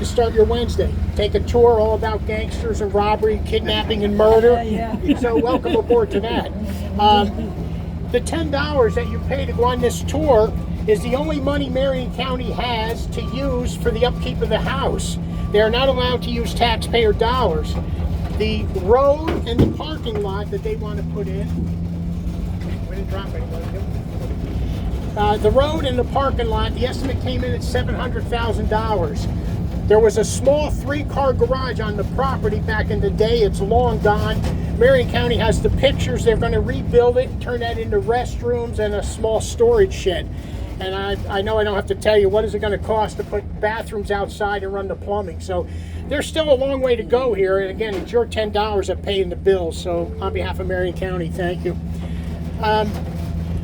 to start your Wednesday. Take a tour all about gangsters and robbery, kidnapping and murder. So welcome aboard to that. The $10 that you pay to go on this tour is the only money Marion County has to use for the upkeep of the house. They are not allowed to use taxpayer dollars. The road and the parking lot that they want to put in, we didn't drop anyone, the road and the parking lot, the estimate came in at $700,000. There was a small 3-car garage on the property back in the day. It's long gone. Marion County has the pictures. They're going to rebuild it and turn that into restrooms and a small storage shed. And I know I don't have to tell you what is it going to cost to put bathrooms outside and run the plumbing. So there's still a long way to go here. And again, it's your $10 that paying the bills. So on behalf of Marion County, thank you.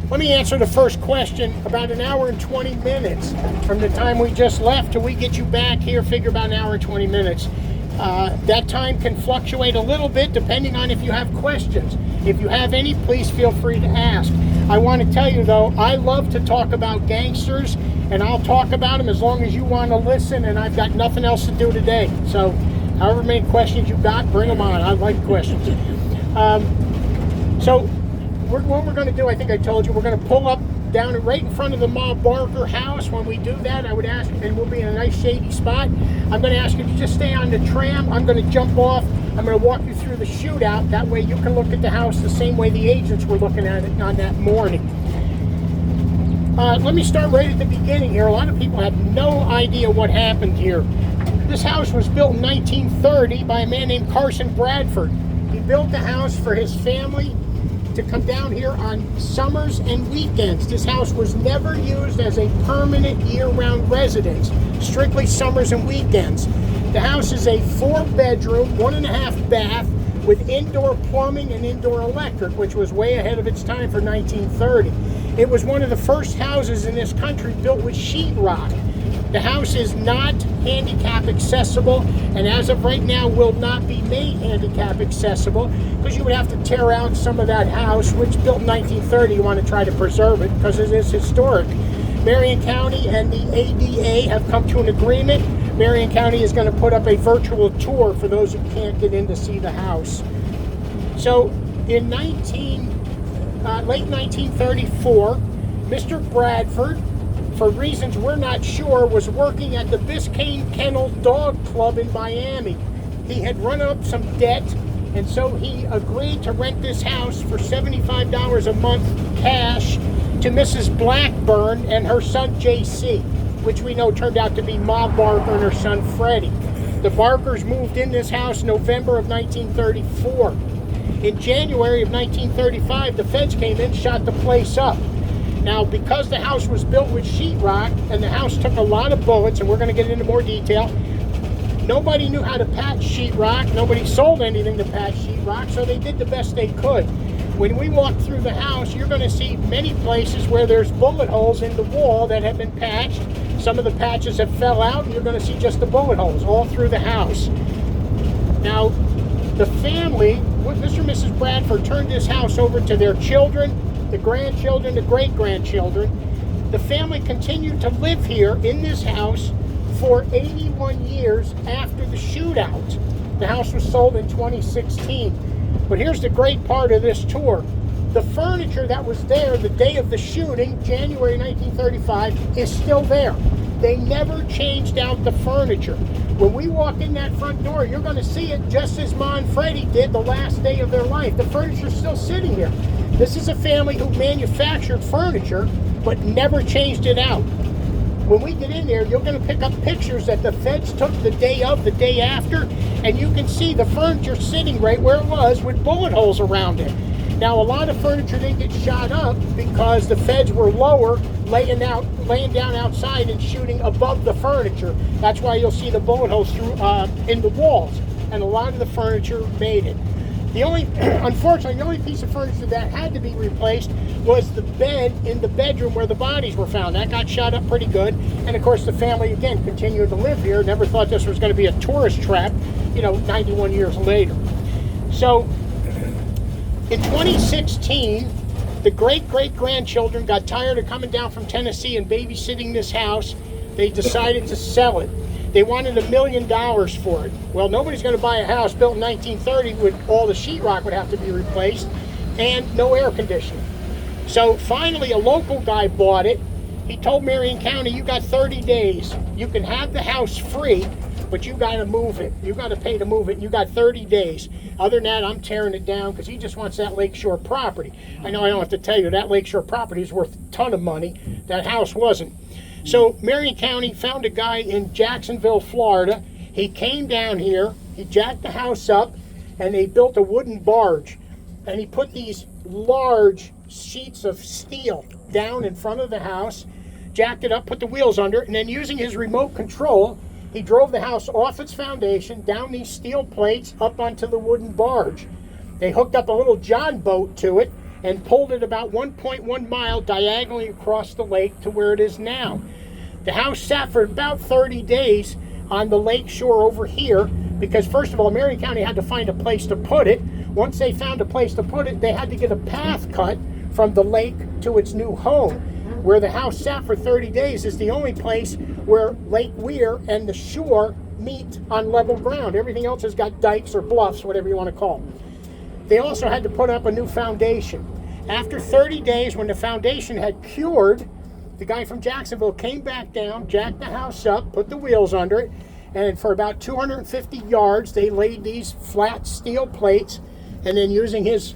Let me answer the first question. About an hour and 20 minutes from the time we just left till we get you back here, figure about an hour and 20 minutes. That time can fluctuate a little bit depending on if you have questions. If you have any, please feel free to ask. I want to tell you though, I love to talk about gangsters, and I'll talk about them as long as you want to listen, and I've got nothing else to do today. So however many questions you've got, bring them on. I like questions. What we're going to do, I think I told you, we're going to pull up down right in front of the Ma Barker house. When we do that, I would ask, and we'll be in a nice shady spot, I'm going to ask you to just stay on the tram. I'm going to jump off. I'm going to walk you through the shootout. That way you can look at the house the same way the agents were looking at it on that morning. Let me start right at the beginning here. A lot of people have no idea what happened here. This house was built in 1930 by a man named Carson Bradford. He built the house for his family to come down here on summers and weekends. This house was never used as a permanent year-round residence, strictly summers and weekends. The house is a 4-bedroom, 1.5 bath with indoor plumbing and indoor electric, which was way ahead of its time for 1930. It was one of the first houses in this country built with sheetrock. The house is not handicap accessible, and as of right now will not be made handicap accessible, because you would have to tear out some of that house, which built in 1930. You want to try to preserve it because it is historic. Marion County and the ADA have come to an agreement. Marion County is going to put up a virtual tour for those who can't get in to see the house. So in late 1934, Mr. Bradford, for reasons we're not sure, was working at the Biscayne Kennel Dog Club in Miami. He had run up some debt, and so he agreed to rent this house for $75 a month cash to Mrs. Blackburn and her son JC, which we know turned out to be Ma Barker and her son Freddie. The Barkers moved in this house November of 1934. In January of 1935, the feds came in, shot the place up. Now, because the house was built with sheetrock and the house took a lot of bullets, and we're going to get into more detail, nobody knew how to patch sheetrock. Nobody sold anything to patch sheetrock, so they did the best they could. When we walk through the house, you're going to see many places where there's bullet holes in the wall that have been patched. Some of the patches have fell out, and you're going to see just the bullet holes all through the house. Now, the family, Mr. and Mrs. Bradford, turned this house over to their children, the grandchildren, the great-grandchildren. The family continued to live here in this house for 81 years after the shootout. The house was sold in 2016. But here's the great part of this tour. The furniture that was there the day of the shooting, January 1935, is still there. They never changed out the furniture. When we walk in that front door, you're going to see it just as Ma and Freddie did the last day of their life. The furniture's still sitting here. This is a family who manufactured furniture, but never changed it out. When we get in there, you're going to pick up pictures that the feds took the day of, the day after, and you can see the furniture sitting right where it was with bullet holes around it. Now, a lot of furniture didn't get shot up because the feds were lower, laying down outside and shooting above the furniture. That's why you'll see the bullet holes through in the walls, and a lot of the furniture made it. Unfortunately, the only piece of furniture that had to be replaced was the bed in the bedroom where the bodies were found. That got shot up pretty good. And of course, the family, again, continued to live here. Never thought this was going to be a tourist trap, 91 years later. So, in 2016, the great-great-grandchildren got tired of coming down from Tennessee and babysitting this house. They decided to sell it. They wanted $1 million for it. Well, nobody's going to buy a house built in 1930 with all the sheetrock would have to be replaced and no air conditioning. So finally, a local guy bought it. He told Marion County, you got 30 days. You can have the house free, but you got to move it. You got to pay to move it. You got 30 days. Other than that, I'm tearing it down because he just wants that lakeshore property. I know I don't have to tell you that lakeshore property is worth a ton of money. That house wasn't. So Marion County found a guy in Jacksonville, Florida. He came down here. He jacked the house up, and they built a wooden barge. And he put these large sheets of steel down in front of the house, jacked it up, put the wheels under it, and then using his remote control, he drove the house off its foundation, down these steel plates, up onto the wooden barge. They hooked up a little John boat to it and pulled it about 1.1 mile diagonally across the lake to where it is now. The house sat for about 30 days on the lake shore over here because, first of all, Marion County had to find a place to put it. Once they found a place to put it, they had to get a path cut from the lake to its new home. Where the house sat for 30 days is the only place where Lake Weir and the shore meet on level ground. Everything else has got dikes or bluffs, whatever you want to call them. They also had to put up a new foundation. After 30 days, when the foundation had cured, the guy from Jacksonville came back down, jacked the house up, put the wheels under it, and for about 250 yards, they laid these flat steel plates, and then using his,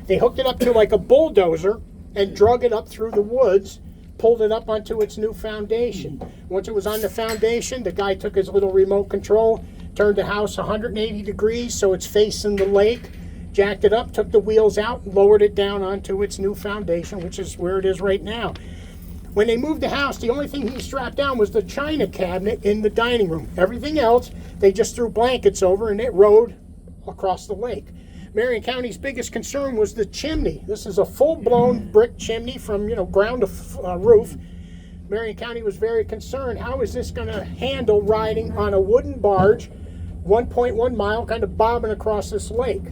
they hooked it up to like a bulldozer and drug it up through the woods, pulled it up onto its new foundation. Once it was on the foundation, the guy took his little remote control, turned the house 180 degrees so it's facing the lake, jacked it up, took the wheels out, lowered it down onto its new foundation, which is where it is right now. When they moved the house, the only thing he strapped down was the china cabinet in the dining room. Everything else, they just threw blankets over and it rode across the lake. Marion County's biggest concern was the chimney. This is a full-blown brick chimney from, ground to roof. Marion County was very concerned. How is this going to handle riding on a wooden barge, 1.1 mile, kind of bobbing across this lake?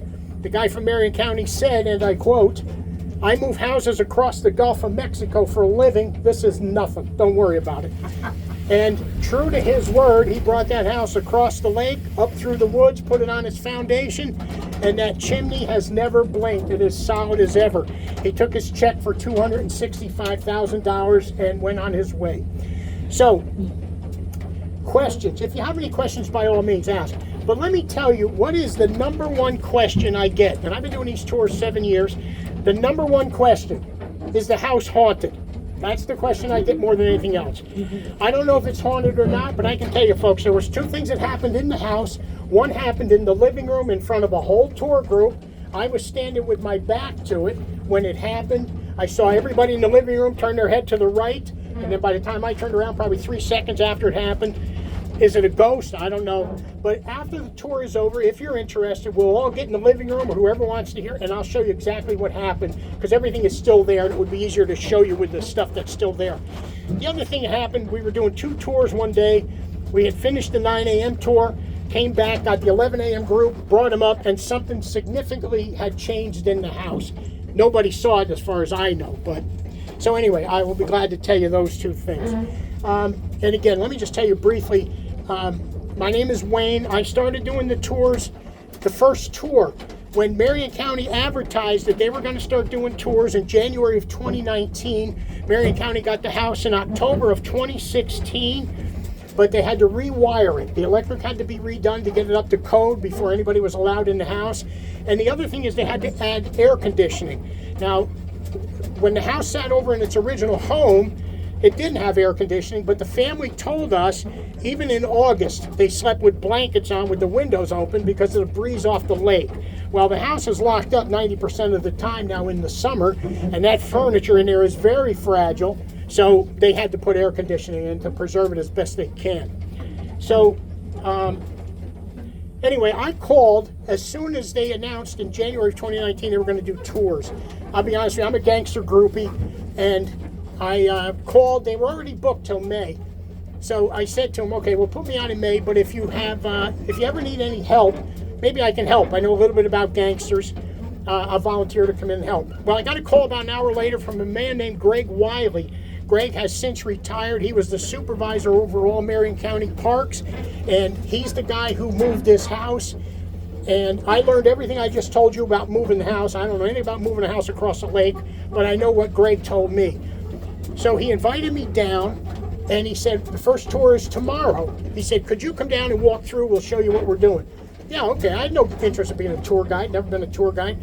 The guy from Marion County said, and I quote, "I move houses across the Gulf of Mexico for a living. This is nothing. Don't worry about it." And true to his word, he brought that house across the lake, up through the woods, put it on its foundation, and that chimney has never blinked. It is solid as ever. He took his check for $265,000 and went on his way. So, questions. If you have any questions, by all means, ask. But let me tell you, what is the number one question I get? And I've been doing these tours 7 years. The number one question is the house haunted? That's the question I get more than anything else. I don't know if it's haunted or not, but I can tell you, folks, there was two things that happened in the house. One happened in the living room in front of a whole tour group. I was standing with my back to it when it happened. I saw everybody in the living room turn their head to the right, and then by the time I turned around, probably 3 seconds after it happened, is it a ghost? I don't know. But after the tour is over, if you're interested, we'll all get in the living room, or whoever wants to hear, and I'll show you exactly what happened, because everything is still there, and it would be easier to show you with the stuff that's still there. The other thing that happened, we were doing 2 tours one day. We had finished the 9 a.m. tour, came back, got the 11 a.m. group, brought them up, and something significantly had changed in the house. Nobody saw it as far as I know, but so anyway, I will be glad to tell you those 2 things. And again, let me just tell you briefly, my name is Wayne. I started doing the tours, the first tour, when Marion County advertised that they were going to start doing tours in January of 2019. Marion County got the house in October of 2016, but they had to rewire it. The electric had to be redone to get it up to code before anybody was allowed in the house. And the other thing is they had to add air conditioning. Now, when the house sat over in its original home, it didn't have air conditioning, but the family told us even in August they slept with blankets on with the windows open because of the breeze off the lake. Well, the house is locked up 90% of the time now in the summer, and that furniture in there is very fragile, so they had to put air conditioning in to preserve it as best they can. So, anyway, I called as soon as they announced in January of 2019 they were going to do tours. I'll be honest with you, I'm a gangster groupie, and I called. They were already booked till May, so I said to them, "Okay, well, put me on in May. But if you ever need any help, maybe I can help. I know a little bit about gangsters. I'll volunteer to come in and help." Well, I got a call about an hour later from a man named Greg Wiley. Greg has since retired. He was the supervisor over all Marion County parks, and he's the guy who moved this house. And I learned everything I just told you about moving the house. I don't know anything about moving a house across the lake, but I know what Greg told me. So he invited me down, and he said, the first tour is tomorrow. He said, could you come down and walk through? We'll show you what we're doing. Yeah, okay. I had no interest in being a tour guide, never been a tour guide.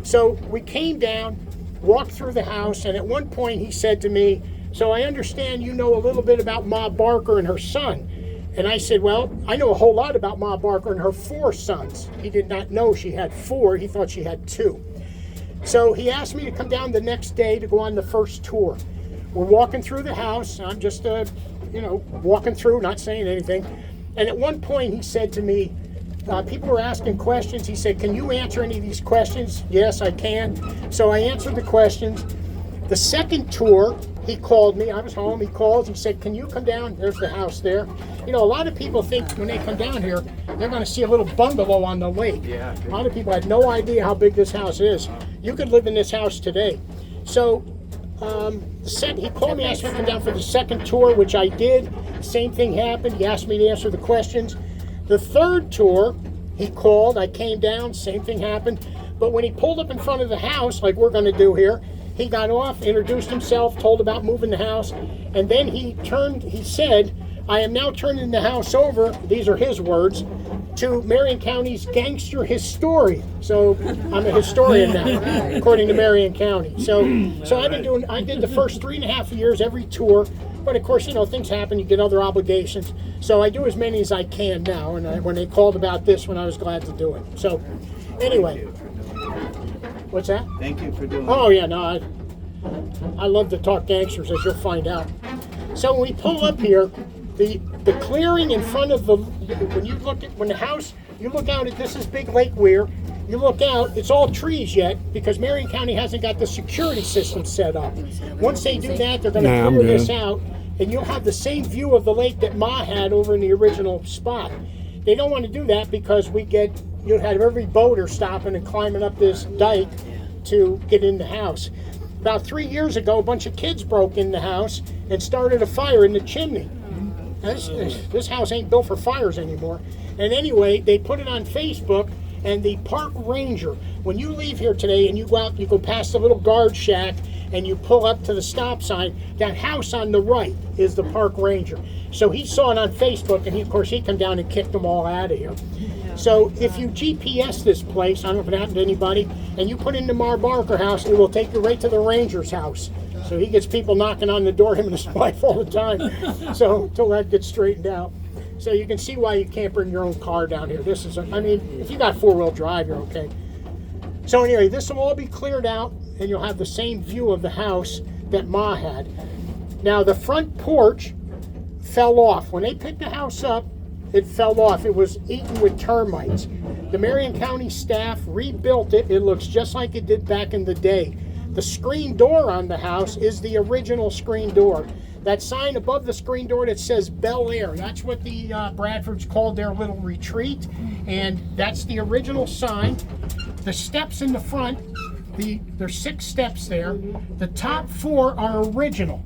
So we came down, walked through the house, and at one point he said to me, so I understand you know a little bit about Ma Barker and her son. And I said, well, I know a whole lot about Ma Barker and her 4 sons. He did not know she had 4. He thought she had 2. So he asked me to come down the next day to go on the first tour. We're walking through the house. I'm just, walking through, not saying anything. And at one point he said to me, people were asking questions. He said, can you answer any of these questions? Yes, I can. So I answered the questions. The second tour, he called me. I was home. He called. He said, can you come down? There's the house there. You know, a lot of people think when they come down here, they're going to see a little bungalow on the lake. Yeah. A lot of people had no idea how big this house is. You could live in this house today. So he called me, asked me to come down for the second tour, which I did. Same thing happened. He asked me to answer the questions. The third tour, he called. I came down. Same thing happened. But when he pulled up in front of the house, like we're going to do here, he got off, introduced himself, told about moving the house, and then he said, I am now turning the house over, these are his words, to Marion County's gangster historian. So I'm a historian now, according to Marion County. So I did the first 3.5 years every tour, but of course, things happen, you get other obligations. So I do as many as I can now, and when they called about this one, I was glad to do it. So anyway. What's that? Thank you for doing it. Oh, yeah, no, I love to talk gangsters, as you'll find out. So when we pull up here, the clearing in front of when the house, you look out at this is big Lake Weir, you look out, it's all trees yet, because Marion County hasn't got the security system set up. Once they do that, they're going to clear this out, and you'll have the same view of the lake that Ma had over in the original spot. They don't want to do that because you'll have every boater stopping and climbing up this dike to get in the house. About 3 years ago, a bunch of kids broke in the house and started a fire in the chimney. This house ain't built for fires anymore. And anyway, they put it on Facebook, and the park ranger, when you leave here today and you go out, you go past the little guard shack and you pull up to the stop sign, that house on the right is the park ranger. So he saw it on Facebook, and of course he come down and kicked them all out of here. So if you GPS this place, I don't know if it happened to anybody, and you put in the Ma Barker house, it will take you right to the ranger's house. So he gets people knocking on the door, him and his wife, all the time. So until that gets straightened out. So you can see why you can't bring your own car down here. If you got 4-wheel drive, you're okay. So anyway, this will all be cleared out, and you'll have the same view of the house that Ma had. Now the front porch fell off. When they picked the house up, it fell off. It was eaten with termites. The Marion County staff rebuilt it. It looks just like it did back in the day. The screen door on the house is the original screen door. That sign above the screen door that says Bel Air, that's what the Bradfords called their little retreat, and that's the original sign. The steps in the front, there's 6 steps there. The top 4 are original.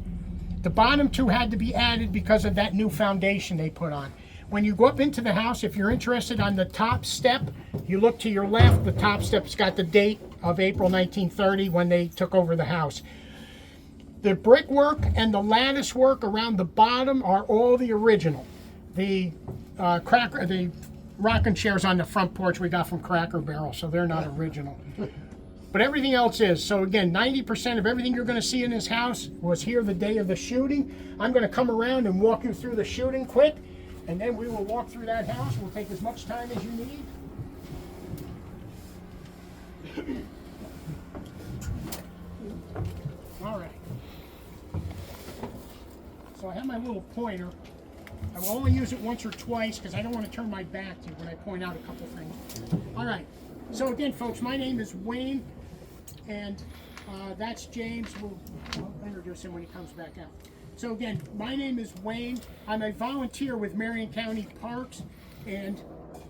The bottom 2 had to be added because of that new foundation they put on. When you go up into the house, if you're interested on the top step, you look to your left, the top step's got the date of April 1930 when they took over the house. The brickwork and the lattice work around the bottom are all the original. The rocking chairs on the front porch we got from Cracker Barrel, so they're not original. But everything else is. So again, 90% of everything you're going to see in this house was here the day of the shooting. I'm going to come around and walk you through the shooting quick, and then we will walk through that house. We'll take as much time as you need. All right. So I have my little pointer. I will only use it once or twice because I don't want to turn my back to you when I point out a couple things. All right. So again, folks, my name is Wayne, and that's James. I'll introduce him when he comes back out. So again, my name is Wayne. I'm a volunteer with Marion County Parks, and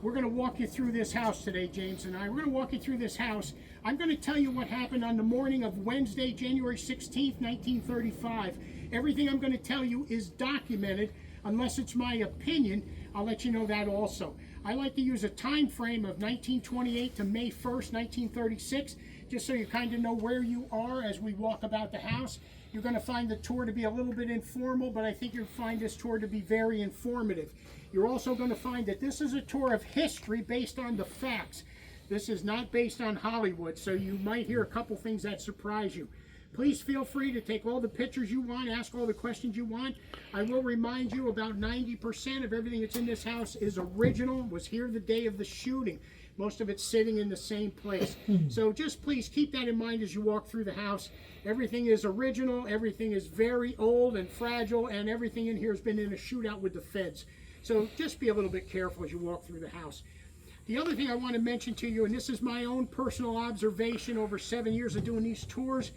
we're going to walk you through this house today, James and I. We're going to walk you through this house. I'm going to tell you what happened on the morning of Wednesday, January 16th, 1935. Everything I'm going to tell you is documented. Unless it's my opinion, I'll let you know that also. I like to use a time frame of 1928 to May 1st, 1936, just so you kind of know where you are as we walk about the house. You're going to find the tour to be a little bit informal, but I think you'll find this tour to be very informative. You're also going to find that this is a tour of history based on the facts. This is not based on Hollywood, so you might hear a couple things that surprise you. Please feel free to take all the pictures you want, ask all the questions you want. I will remind you about 90% of everything that's in this house is original, was here the day of the shooting. Most of it's sitting in the same place. So just please keep that in mind as you walk through the house. Everything is original, everything is very old and fragile, and everything in here has been in a shootout with the feds. So just be a little bit careful as you walk through the house. The other thing I want to mention to you, and this is my own personal observation over 7 years of doing these tours,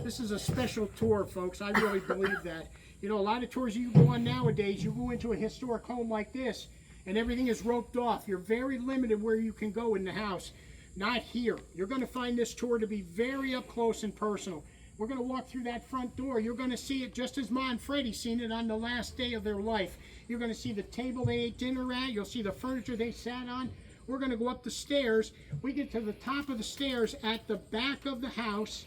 this is a special tour, folks. I really believe that. You know, a lot of tours you go on nowadays, you go into a historic home like this, and everything is roped off. You're very limited where you can go in the house. Not here. You're going to find this tour to be very up close and personal. We're going to walk through that front door. You're going to see it just as Ma and Freddie seen it on the last day of their life. You're going to see the table they ate dinner at. You'll see the furniture they sat on. We're going to go up the stairs. We get to the top of the stairs at the back of the house.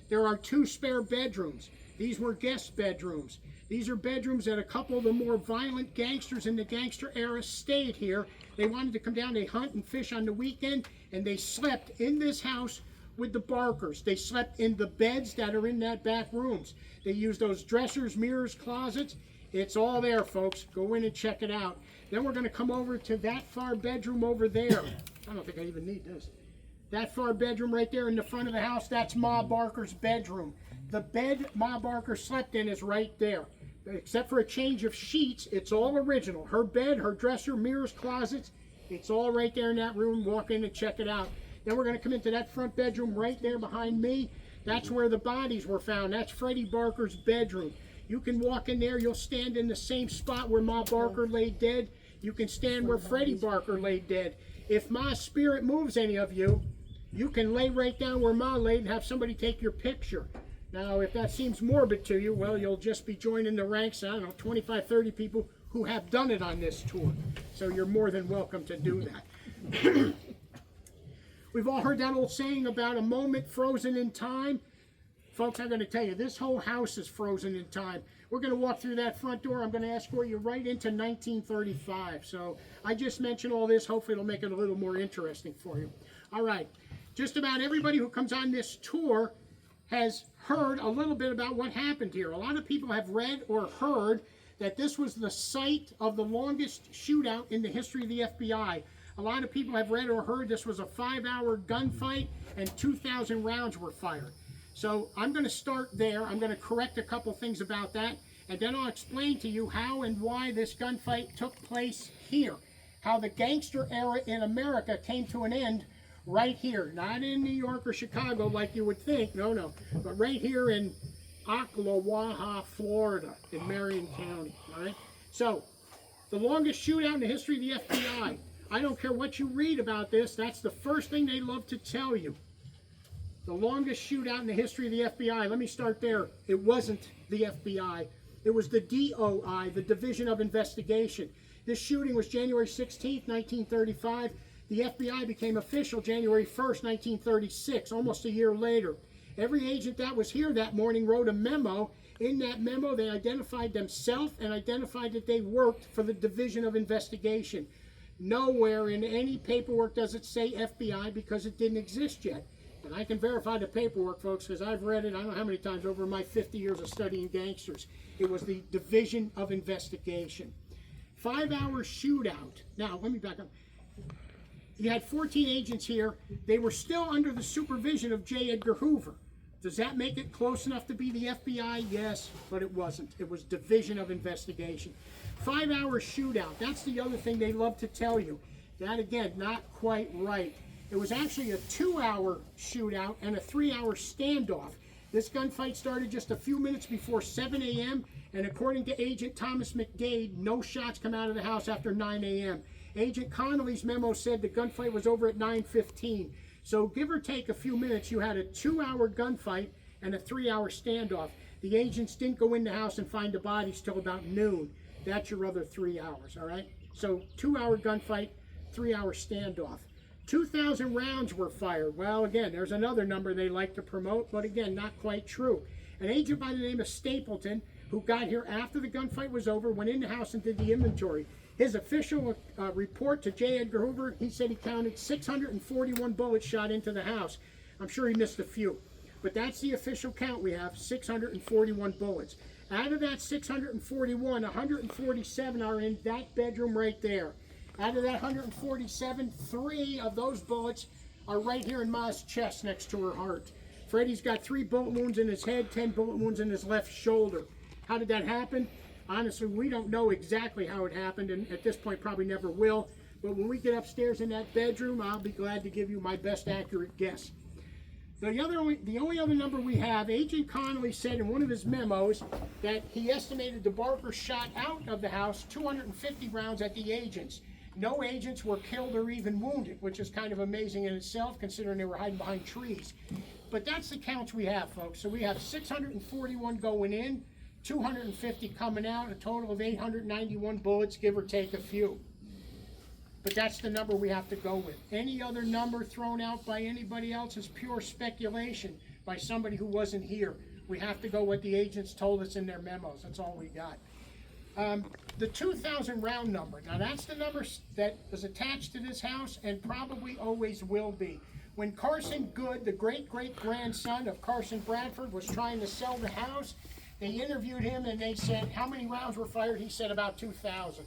There are 2 spare bedrooms. These were guest bedrooms. These are bedrooms that a couple of the more violent gangsters in the gangster era stayed here. They wanted to come down, they hunt and fish on the weekend, and they slept in this house with the Barkers. They slept in the beds that are in that back rooms. They used those dressers, mirrors, closets. It's all there, folks. Go in and check it out. Then we're going to come over to that far bedroom over there. I don't think I even need this. That far bedroom right there in the front of the house, that's Ma Barker's bedroom. The bed Ma Barker slept in is right there. Except for a change of sheets, it's all original. Her bed, her dresser, mirrors, closets, it's all right there in that room. Walk in and check it out. Then we're going to come into that front bedroom right there behind me. That's where the bodies were found. That's Freddie Barker's bedroom. You can walk in there. You'll stand in the same spot where Ma Barker lay dead. You can stand where Freddie Barker lay dead. If Ma's spirit moves any of you, you can lay right down where Ma laid and have somebody take your picture. Now, if that seems morbid to you, well, you'll just be joining the ranks, I don't know, 25, 30 people who have done it on this tour. So you're more than welcome to do that. We've all heard that old saying about a moment frozen in time. Folks, I'm going to tell you, this whole house is frozen in time. We're going to walk through that front door. I'm going to escort you right into 1935. So I just mentioned all this. Hopefully it'll make it a little more interesting for you. All right. Just about everybody who comes on this tour has heard a little bit about what happened here. A lot of people have read or heard that this was the site of the longest shootout in the history of the FBI. A lot of people have read or heard this was a 5-hour gunfight and 2,000 rounds were fired. So I'm going to start there. I'm going to correct a couple things about that, and then I'll explain to you how and why this gunfight took place here. How the gangster era in America came to an end right here. Not in New York or Chicago like you would think, no. But right here in Ocklawaha, Florida, in Marion County, all right? So, the longest shootout in the history of the FBI. I don't care what you read about this, that's the first thing they love to tell you. The longest shootout in the history of the FBI. Let me start there. It wasn't the FBI. It was the DOI, the Division of Investigation. This shooting was January 16th, 1935. The FBI became official January 1st, 1936, almost a year later. Every agent that was here that morning wrote a memo. In that memo, they identified themselves and identified that they worked for the Division of Investigation. Nowhere in any paperwork does it say FBI because it didn't exist yet. And I can verify the paperwork, folks, because I've read it I don't know how many times over my 50 years of studying gangsters. It was the Division of Investigation. 5-hour shootout. Now, let me back up. You had 14 agents here. They were still under the supervision of J. Edgar Hoover. Does that make it close enough to be the FBI? Yes, but it wasn't. It was Division of Investigation. 5-hour shootout. That's the other thing they love to tell you. That, again, not quite right. It was actually a 2-hour shootout and a 3-hour standoff. This gunfight started just a few minutes before 7 a.m., and according to Agent Thomas McDade, no shots come out of the house after 9 a.m. Agent Connolly's memo said the gunfight was over at 9:15. So give or take a few minutes, you had a 2-hour gunfight and a 3-hour standoff. The agents didn't go in the house and find the bodies till about noon. That's your other 3 hours, all right? So 2-hour gunfight, 3-hour standoff. 2,000 rounds were fired. Well, again, there's another number they like to promote, but again, not quite true. An agent by the name of Stapleton, who got here after the gunfight was over, went in the house and did the inventory. His official report to J. Edgar Hoover, he said he counted 641 bullets shot into the house. I'm sure he missed a few. But that's the official count we have, 641 bullets. Out of that 641, 147 are in that bedroom right there. Out of that 147, 3 of those bullets are right here in Ma's chest next to her heart. Freddie's got 3 bullet wounds in his head, 10 bullet wounds in his left shoulder. How did that happen? Honestly, we don't know exactly how it happened, and at this point probably never will. But when we get upstairs in that bedroom, I'll be glad to give you my best accurate guess. The only other number we have, Agent Connolly said in one of his memos that he estimated the Barker shot out of the house 250 rounds at the agents. No agents were killed or even wounded, which is kind of amazing in itself, considering they were hiding behind trees. But that's the counts we have, folks. So we have 641 going in, 250 coming out, a total of 891 bullets, give or take a few. But that's the number we have to go with. Any other number thrown out by anybody else is pure speculation by somebody who wasn't here. We have to go what the agents told us in their memos. That's all we got. The 2,000 round number. Now that's the number that is attached to this house and probably always will be. When Carson Good, the great-great-grandson of Carson Bradford, was trying to sell the house, they interviewed him and they said, how many rounds were fired? He said about 2,000.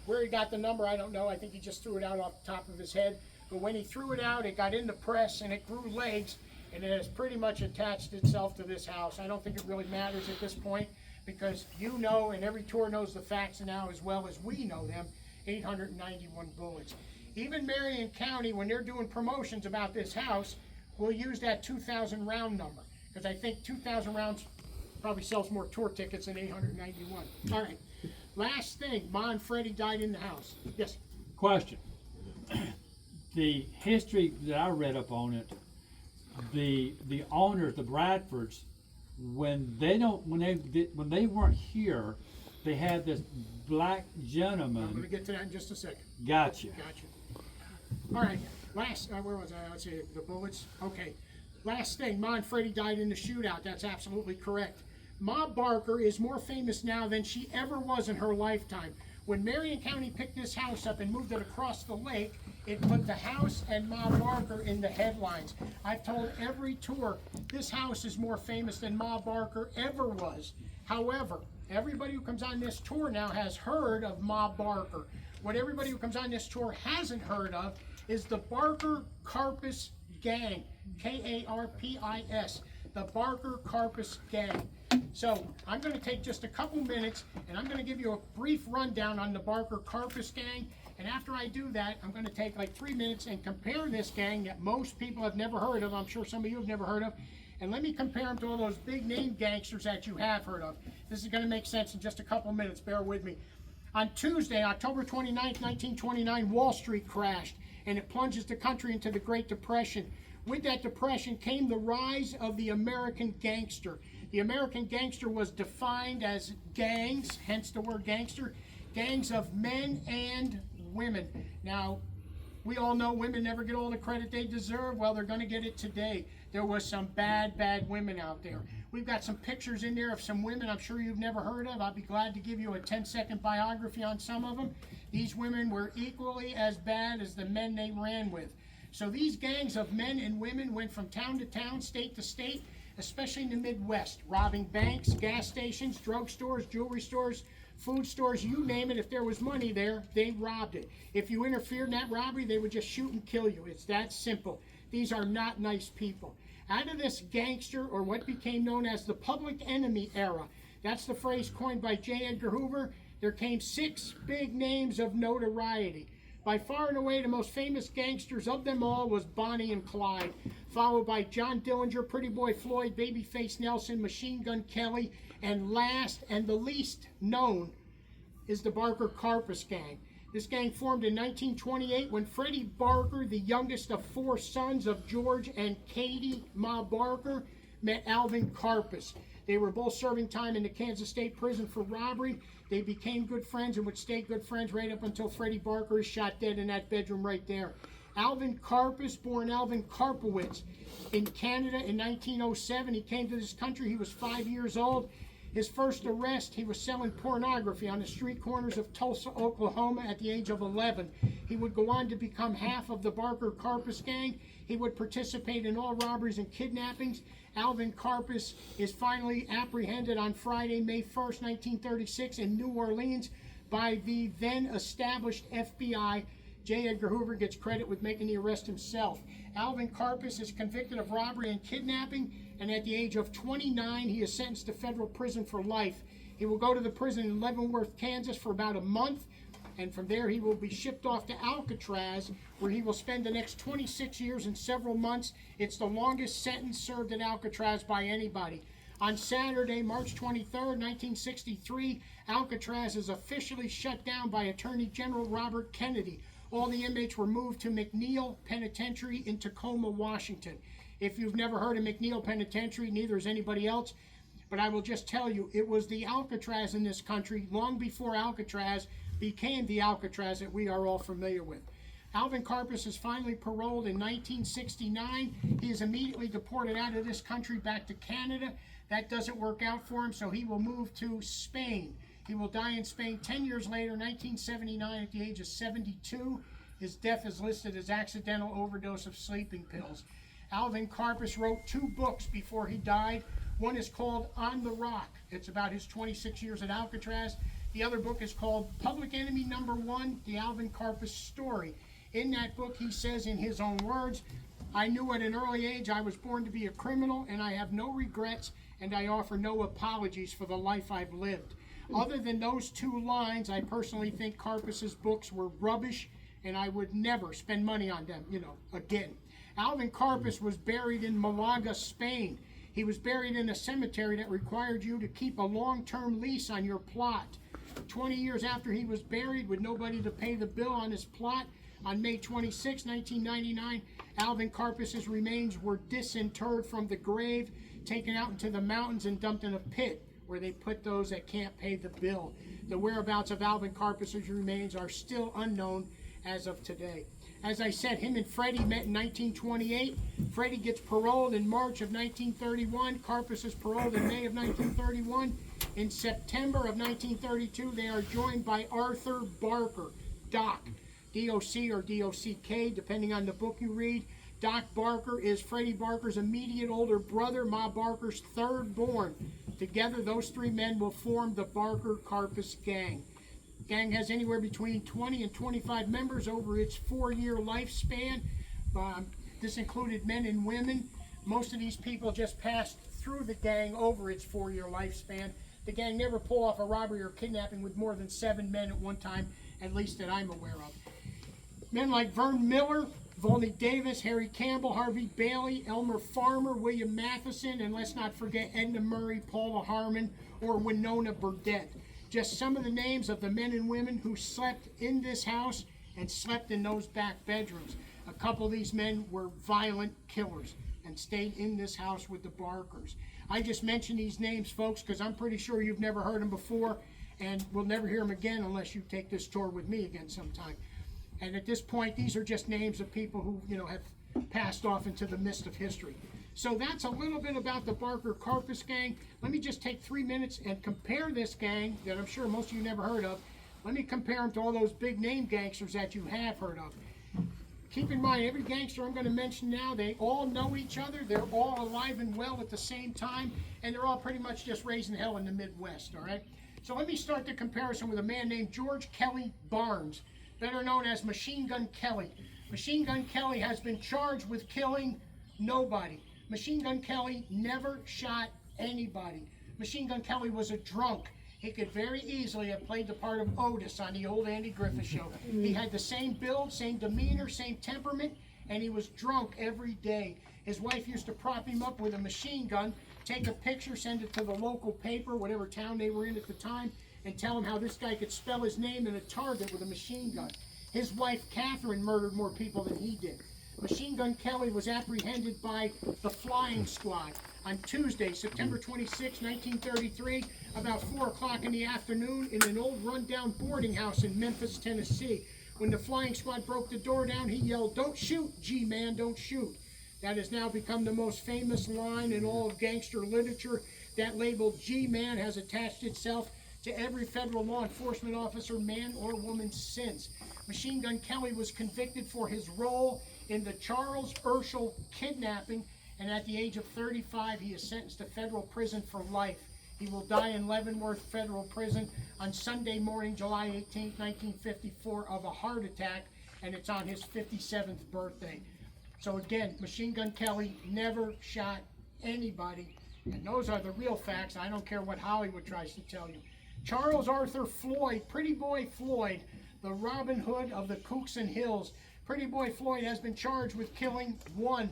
Where he got the number, I don't know. I think he just threw it out off the top of his head. But when he threw it out, it got in the press and it grew legs, and it has pretty much attached itself to this house. I don't think it really matters at this point because you know, and every tour knows the facts now as well as we know them, 891 bullets. Even Marion County, when they're doing promotions about this house, will use that 2,000 round number because I think 2,000 rounds probably sells more tour tickets than 891. All right. Last thing, Ma and Freddie died in the house. Yes? Question. The history that I read up on it, the owners, the Bradfords, when they weren't here, they had this black gentleman. I'm going to get to that in just a second. Gotcha. All right. Last, where was I? Let's see, the bullets. Okay. Last thing, Ma and Freddie died in the shootout. That's absolutely correct. Ma Barker is more famous now than she ever was in her lifetime. When Marion County picked this house up and moved it across the lake, it put the house and Ma Barker in the headlines. I've told every tour, this house is more famous than Ma Barker ever was. However, everybody who comes on this tour now has heard of Ma Barker. What everybody who comes on this tour hasn't heard of is the Barker Carpus Gang, K-A-R-P-I-S, the Barker Carpus Gang. So I'm going to take just a couple minutes and I'm going to give you a brief rundown on the Barker Carpus Gang. And after I do that, I'm going to take like 3 minutes and compare this gang that most people have never heard of. I'm sure some of you have never heard of. And let me compare them to all those big name gangsters that you have heard of. This is going to make sense in just a couple minutes. Bear with me. On Tuesday, October 29th, 1929, Wall Street crashed and it plunges the country into the Great Depression. With that depression came the rise of the American gangster. The American gangster was defined as gangs, hence the word gangster, gangs of men and women. Now, we all know women never get all the credit they deserve. Well, they're going to get it today. There was some bad women out there. We've got some pictures in there of some women I'm sure you've never heard of. I'll be glad to give you a 10-second biography on some of them. These women were equally as bad as the men they ran with. So these gangs of men and women went from town to town, state to state, especially in the Midwest, robbing banks, gas stations, drugstores, jewelry stores, food stores, you name it. If there was money there, they robbed it. If you interfered in that robbery, they would just shoot and kill you. It's that simple. These are not nice people. Out of this gangster, or what became known as the public enemy era, that's the phrase coined by J. Edgar Hoover, there came 6 big names of notoriety. By far and away, the most famous gangsters of them all was Bonnie and Clyde, followed by John Dillinger, Pretty Boy Floyd, Babyface Nelson, Machine Gun Kelly, and last and the least known is the Barker Carpus Gang. This gang formed in 1928 when Freddie Barker, the youngest of 4 sons of George and Katie Ma Barker, met Alvin Carpus. They were both serving time in the Kansas State Prison for robbery. They became good friends and would stay good friends right up until Freddie Barker is shot dead in that bedroom right there. Alvin Karpis, born Alvin Karpowitz, in Canada in 1907. He came to this country. He was 5 years old. His first arrest, he was selling pornography on the street corners of Tulsa, Oklahoma at the age of 11. He would go on to become half of the Barker Karpis gang. He would participate in all robberies and kidnappings. Alvin Karpis is finally apprehended on Friday, May 1st, 1936 in New Orleans by the then established FBI. J. Edgar Hoover gets credit with making the arrest himself. Alvin Karpis is convicted of robbery and kidnapping, and at the age of 29, he is sentenced to federal prison for life. He will go to the prison in Leavenworth, Kansas for about a month, and from there he will be shipped off to Alcatraz, where he will spend the next 26 years and several months. It's the longest sentence served at Alcatraz by anybody. On Saturday, March 23rd, 1963, Alcatraz is officially shut down by Attorney General Robert Kennedy. All the inmates were moved to McNeil Penitentiary in Tacoma, Washington. If you've never heard of McNeil Penitentiary, neither has anybody else, but I will just tell you, it was the Alcatraz in this country long before Alcatraz became the Alcatraz that we are all familiar with. Alvin Karpis is finally paroled in 1969. He is immediately deported out of this country back to Canada. That doesn't work out for him, so he will move to Spain. He will die in Spain 10 years later, 1979, at the age of 72. His death is listed as accidental overdose of sleeping pills. Alvin Karpis wrote 2 books before he died. One is called On the Rock. It's about his 26 years at Alcatraz. The other book is called Public Enemy Number 1, The Alvin Karpis Story. In that book, he says in his own words, "I knew at an early age I was born to be a criminal, and I have no regrets, and I offer no apologies for the life I've lived." Other than those 2 lines, I personally think Karpis's books were rubbish, and I would never spend money on them, again. Alvin Karpis was buried in Malaga, Spain. He was buried in a cemetery that required you to keep a long-term lease on your plot. 20 years after he was buried, with nobody to pay the bill on his plot, on May 26, 1999, Alvin Karpis's remains were disinterred from the grave, taken out into the mountains and dumped in a pit where they put those that can't pay the bill. The whereabouts of Alvin Karpis's remains are still unknown as of today. As I said, him and Freddie met in 1928. Freddie gets paroled in March of 1931. Karpis is paroled in May of 1931. In September of 1932, they are joined by Arthur Barker, Doc, D-O-C or D-O-C-K, depending on the book you read. Doc Barker is Freddie Barker's immediate older brother, Ma Barker's 3rd born. Together, those 3 men will form the Barker Karpis gang. The gang has anywhere between 20 and 25 members over its 4-year lifespan. This included men and women. Most of these people just passed through the gang over its 4-year lifespan. The gang never pulled off a robbery or kidnapping with more than 7 men at one time, at least that I'm aware of. Men like Vern Miller, Volney Davis, Harry Campbell, Harvey Bailey, Elmer Farmer, William Matheson, and let's not forget Edna Murray, Paula Harmon, or Winona Burdette. Just some of the names of the men and women who slept in this house and slept in those back bedrooms. A couple of these men were violent killers and stayed in this house with the Barkers. I just mention these names, folks, because I'm pretty sure you've never heard them before, and we'll never hear them again unless you take this tour with me again sometime. And at this point, these are just names of people who, have passed off into the mist of history. So that's a little bit about the Barker Karpis gang. Let me just take 3 minutes and compare this gang that I'm sure most of you never heard of. Let me compare them to all those big name gangsters that you have heard of. Keep in mind, every gangster I'm going to mention now, they all know each other. They're all alive and well at the same time, and they're all pretty much just raising hell in the Midwest, all right? So let me start the comparison with a man named George Kelly Barnes, better known as Machine Gun Kelly. Machine Gun Kelly has been charged with killing nobody. Machine Gun Kelly never shot anybody. Machine Gun Kelly was a drunk. He could very easily have played the part of Otis on the old Andy Griffith Show. He had the same build, same demeanor, same temperament, and he was drunk every day. His wife used to prop him up with a machine gun, take a picture, send it to the local paper, whatever town they were in at the time, and tell him how this guy could spell his name in a target with a machine gun. His wife, Catherine, murdered more people than he did. Machine Gun Kelly was apprehended by the Flying Squad. on Tuesday, September 26, 1933, about 4 o'clock in the afternoon in an old rundown boarding house in Memphis, Tennessee. When the flying squad broke the door down, he yelled, "Don't shoot, G-Man, don't shoot." That has now become the most famous line in all of gangster literature. That label G-Man has attached itself to every federal law enforcement officer, man or woman, since. Machine Gun Kelly was convicted for his role in the Charles Urschel kidnapping, and at the age of 35, he is sentenced to federal prison for life. He will die in Leavenworth Federal Prison on Sunday morning, July 18, 1954, of a heart attack, and it's on his 57th birthday. So again, Machine Gun Kelly never shot anybody, and those are the real facts. I don't care what Hollywood tries to tell you. Charles Arthur Floyd, Pretty Boy Floyd, the Robin Hood of the Cookson Hills. Pretty Boy Floyd has been charged with killing 1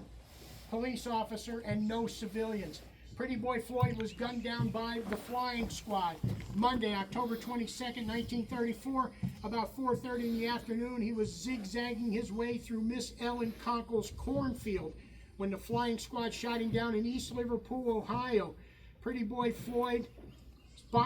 police officer and no civilians. Pretty Boy Floyd was gunned down by the flying squad. Monday, October 22nd, 1934, about 4:30 in the afternoon, he was zigzagging his way through Miss Ellen Conkle's cornfield when the flying squad shot him down in East Liverpool, Ohio. Pretty Boy Floyd,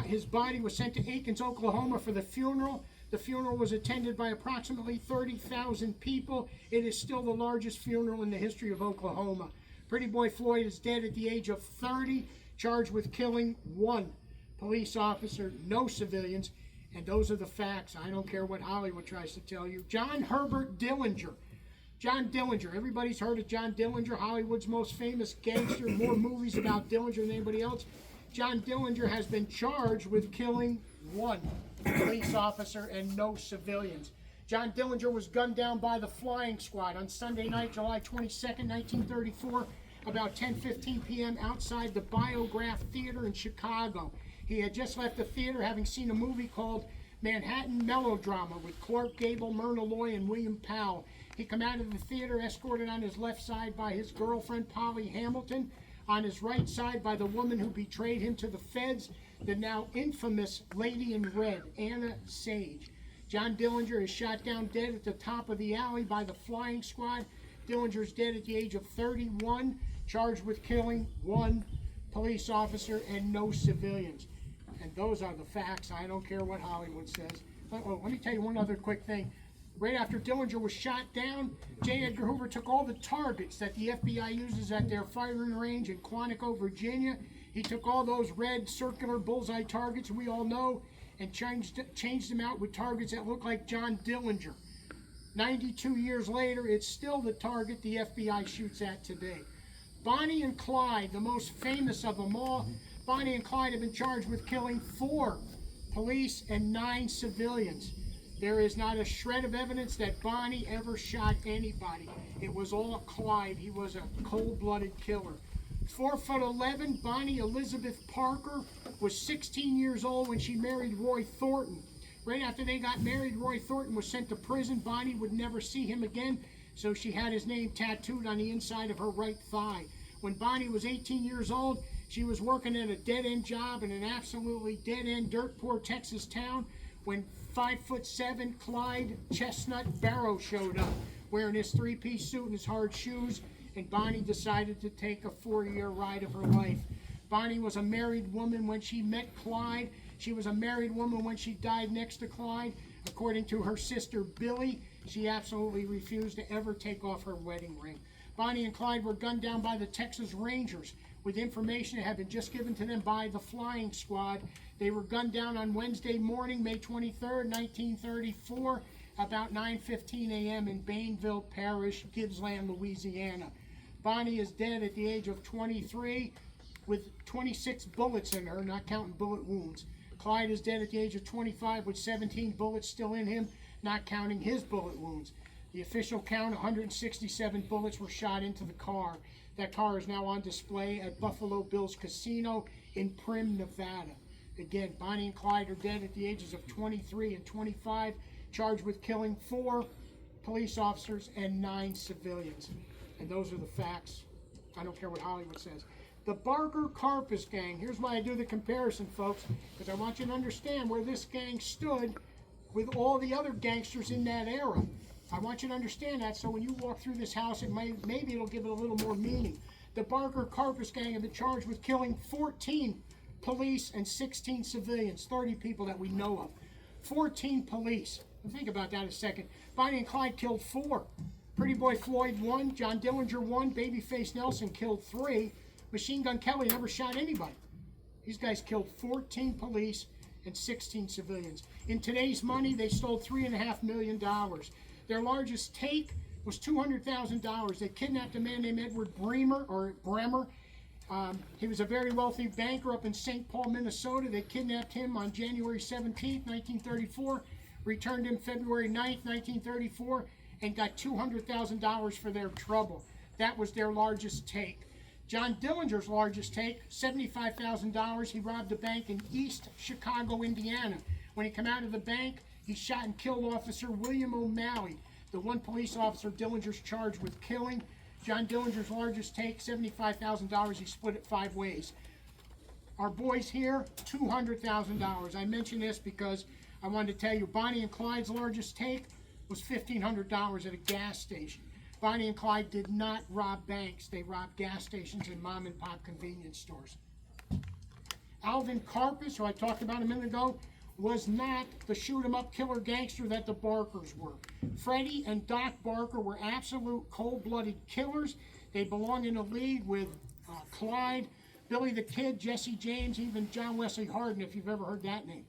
his body was sent to Aikens, Oklahoma for the funeral. The funeral was attended by approximately 30,000 people. It is still the largest funeral in the history of Oklahoma. Pretty Boy Floyd is dead at the age of 30, charged with killing 1 police officer, no civilians, and those are the facts. I don't care what Hollywood tries to tell you. John Herbert Dillinger. John Dillinger, everybody's heard of John Dillinger, Hollywood's most famous gangster, more movies about Dillinger than anybody else. John Dillinger has been charged with killing 1 police officer and no civilians. John Dillinger was gunned down by the flying squad on Sunday night, July 22nd, 1934, about 10:15 p.m. outside the Biograph Theater in Chicago. He had just left the theater having seen a movie called Manhattan Melodrama with Clark Gable, Myrna Loy, and William Powell. He came out of the theater escorted on his left side by his girlfriend, Polly Hamilton, on his right side by the woman who betrayed him to the feds, the now infamous Lady in Red, Anna Sage. John Dillinger is shot down dead at the top of the alley by the flying squad. Dillinger is dead at the age of 31, charged with killing 1 police officer and no civilians. And those are the facts. I don't care what Hollywood says. Let me tell you one other quick thing. Right after Dillinger was shot down, J. Edgar Hoover took all the targets that the FBI uses at their firing range in Quantico, Virginia. He took all those red circular bullseye targets we all know and changed them out with targets that look like John Dillinger. 92 years later, it's still the target the FBI shoots at today. Bonnie and Clyde, the most famous of them all. Bonnie and Clyde have been charged with killing 4 police and 9 civilians. There is not a shred of evidence that Bonnie ever shot anybody. It was all Clyde. He was a cold-blooded killer. 4'11", Bonnie Elizabeth Parker was 16 years old when she married Roy Thornton. Right after they got married, Roy Thornton was sent to prison. Bonnie would never see him again, so she had his name tattooed on the inside of her right thigh. When Bonnie was 18 years old, she was working at a dead-end job in an absolutely dead-end, dirt-poor Texas town when 5'7" Clyde Chestnut Barrow showed up, wearing his 3-piece suit and his hard shoes, and Bonnie decided to take a 4-year ride of her life. Bonnie was a married woman when she met Clyde. She was a married woman when she died next to Clyde. According to her sister Billy, she absolutely refused to ever take off her wedding ring. Bonnie and Clyde were gunned down by the Texas Rangers with information that had been just given to them by the flying squad. They were gunned down on Wednesday morning, May 23rd, 1934, about 9:15 a.m. in Bainville Parish, Gibbsland, Louisiana. Bonnie is dead at the age of 23 with 26 bullets in her, not counting bullet wounds. Clyde is dead at the age of 25 with 17 bullets still in him, not counting his bullet wounds. The official count, 167 bullets were shot into the car. That car is now on display at Buffalo Bill's Casino in Primm, Nevada. Again, Bonnie and Clyde are dead at the ages of 23 and 25, charged with killing 4 police officers and 9 civilians. And those are the facts. I don't care what Hollywood says. The Barker Carpus gang. Here's why I do the comparison, folks, because I want you to understand where this gang stood with all the other gangsters in that era. I want you to understand that, so when you walk through this house, maybe it'll give it a little more meaning. The Barker Carpus Gang have been charged with killing 14 police and 16 civilians, 30 people that we know of. 14 police. Think about that a second. Bonnie and Clyde killed 4. Pretty Boy Floyd 1, John Dillinger 1, Babyface Nelson killed 3. Machine Gun Kelly never shot anybody. These guys killed 14 police and 16 civilians. In today's money, they stole $3.5 million. Their largest take was $200,000. They kidnapped a man named Edward Bremer. He was a very wealthy banker up in St. Paul, Minnesota. They kidnapped him on January 17, 1934, returned him February 9, 1934, and got $200,000 for their trouble. That was their largest take. John Dillinger's largest take, $75,000. He robbed a bank in East Chicago, Indiana. When he came out of the bank, he shot and killed Officer William O'Malley, the one police officer Dillinger's charged with killing. John Dillinger's largest take, $75,000. He split it 5 ways. Our boys here, $200,000. I mention this because I wanted to tell you Bonnie and Clyde's largest take was $1,500 at a gas station. Bonnie and Clyde did not rob banks. They robbed gas stations and mom and pop convenience stores. Alvin Carpus, who I talked about a minute ago, was not the shoot-'em-up killer gangster that the Barkers were. Freddie and Doc Barker were absolute cold-blooded killers. They belong in a league with Clyde, Billy the Kid, Jesse James, even John Wesley Hardin, if you've ever heard that name.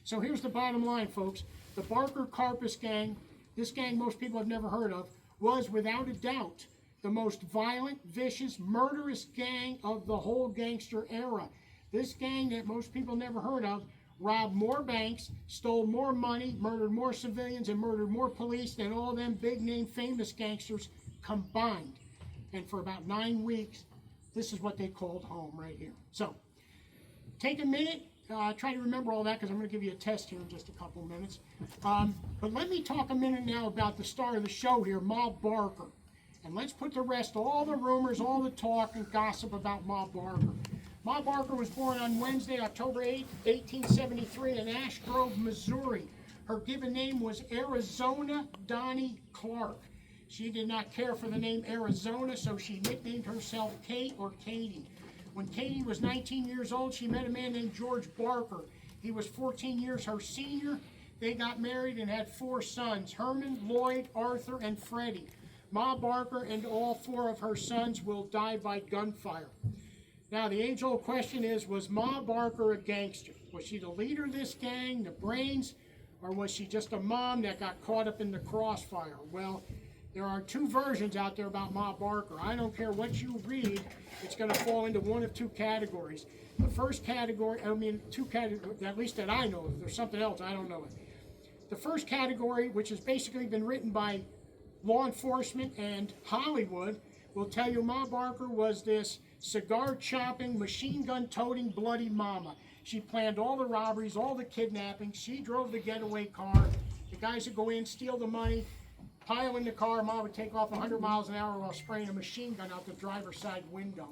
So here's the bottom line, folks. The Barker Carpus Gang, this gang most people have never heard of, was without a doubt the most violent, vicious, murderous gang of the whole gangster era. This gang that most people never heard of robbed more banks, stole more money, murdered more civilians, and murdered more police than all them big-name famous gangsters combined. And for about 9 weeks, this is what they called home right here. So, take a minute, try to remember all that because I'm going to give you a test here in just a couple minutes. But let me talk a minute now about the star of the show here, Ma Barker. And let's put to rest all the rumors, all the talk and gossip about Ma Barker. Ma Barker was born on Wednesday, October 8, 1873 in Ash Grove, Missouri. Her given name was Arizona Donnie Clark. She did not care for the name Arizona, so she nicknamed herself Kate or Katie. When Katie was 19 years old, she met a man named George Barker. He was 14 years her senior. They got married and had 4 sons, Herman, Lloyd, Arthur, and Freddie. Ma Barker and all 4 of her sons will die by gunfire. Now, the age-old question is, was Ma Barker a gangster? Was she the leader of this gang, the brains, or was she just a mom that got caught up in the crossfire? Well, there are 2 versions out there about Ma Barker. I don't care what you read, it's going to fall into one of 2 categories. The first category, 2 categories, at least that I know of. If there's something else, I don't know it. The first category, which has basically been written by law enforcement and Hollywood, will tell you Ma Barker was this cigar-chopping, machine-gun-toting, bloody mama. She planned all the robberies, all the kidnappings. She drove the getaway car. The guys would go in, steal the money, pile in the car. Ma would take off 100 miles an hour while spraying a machine gun out the driver's side window.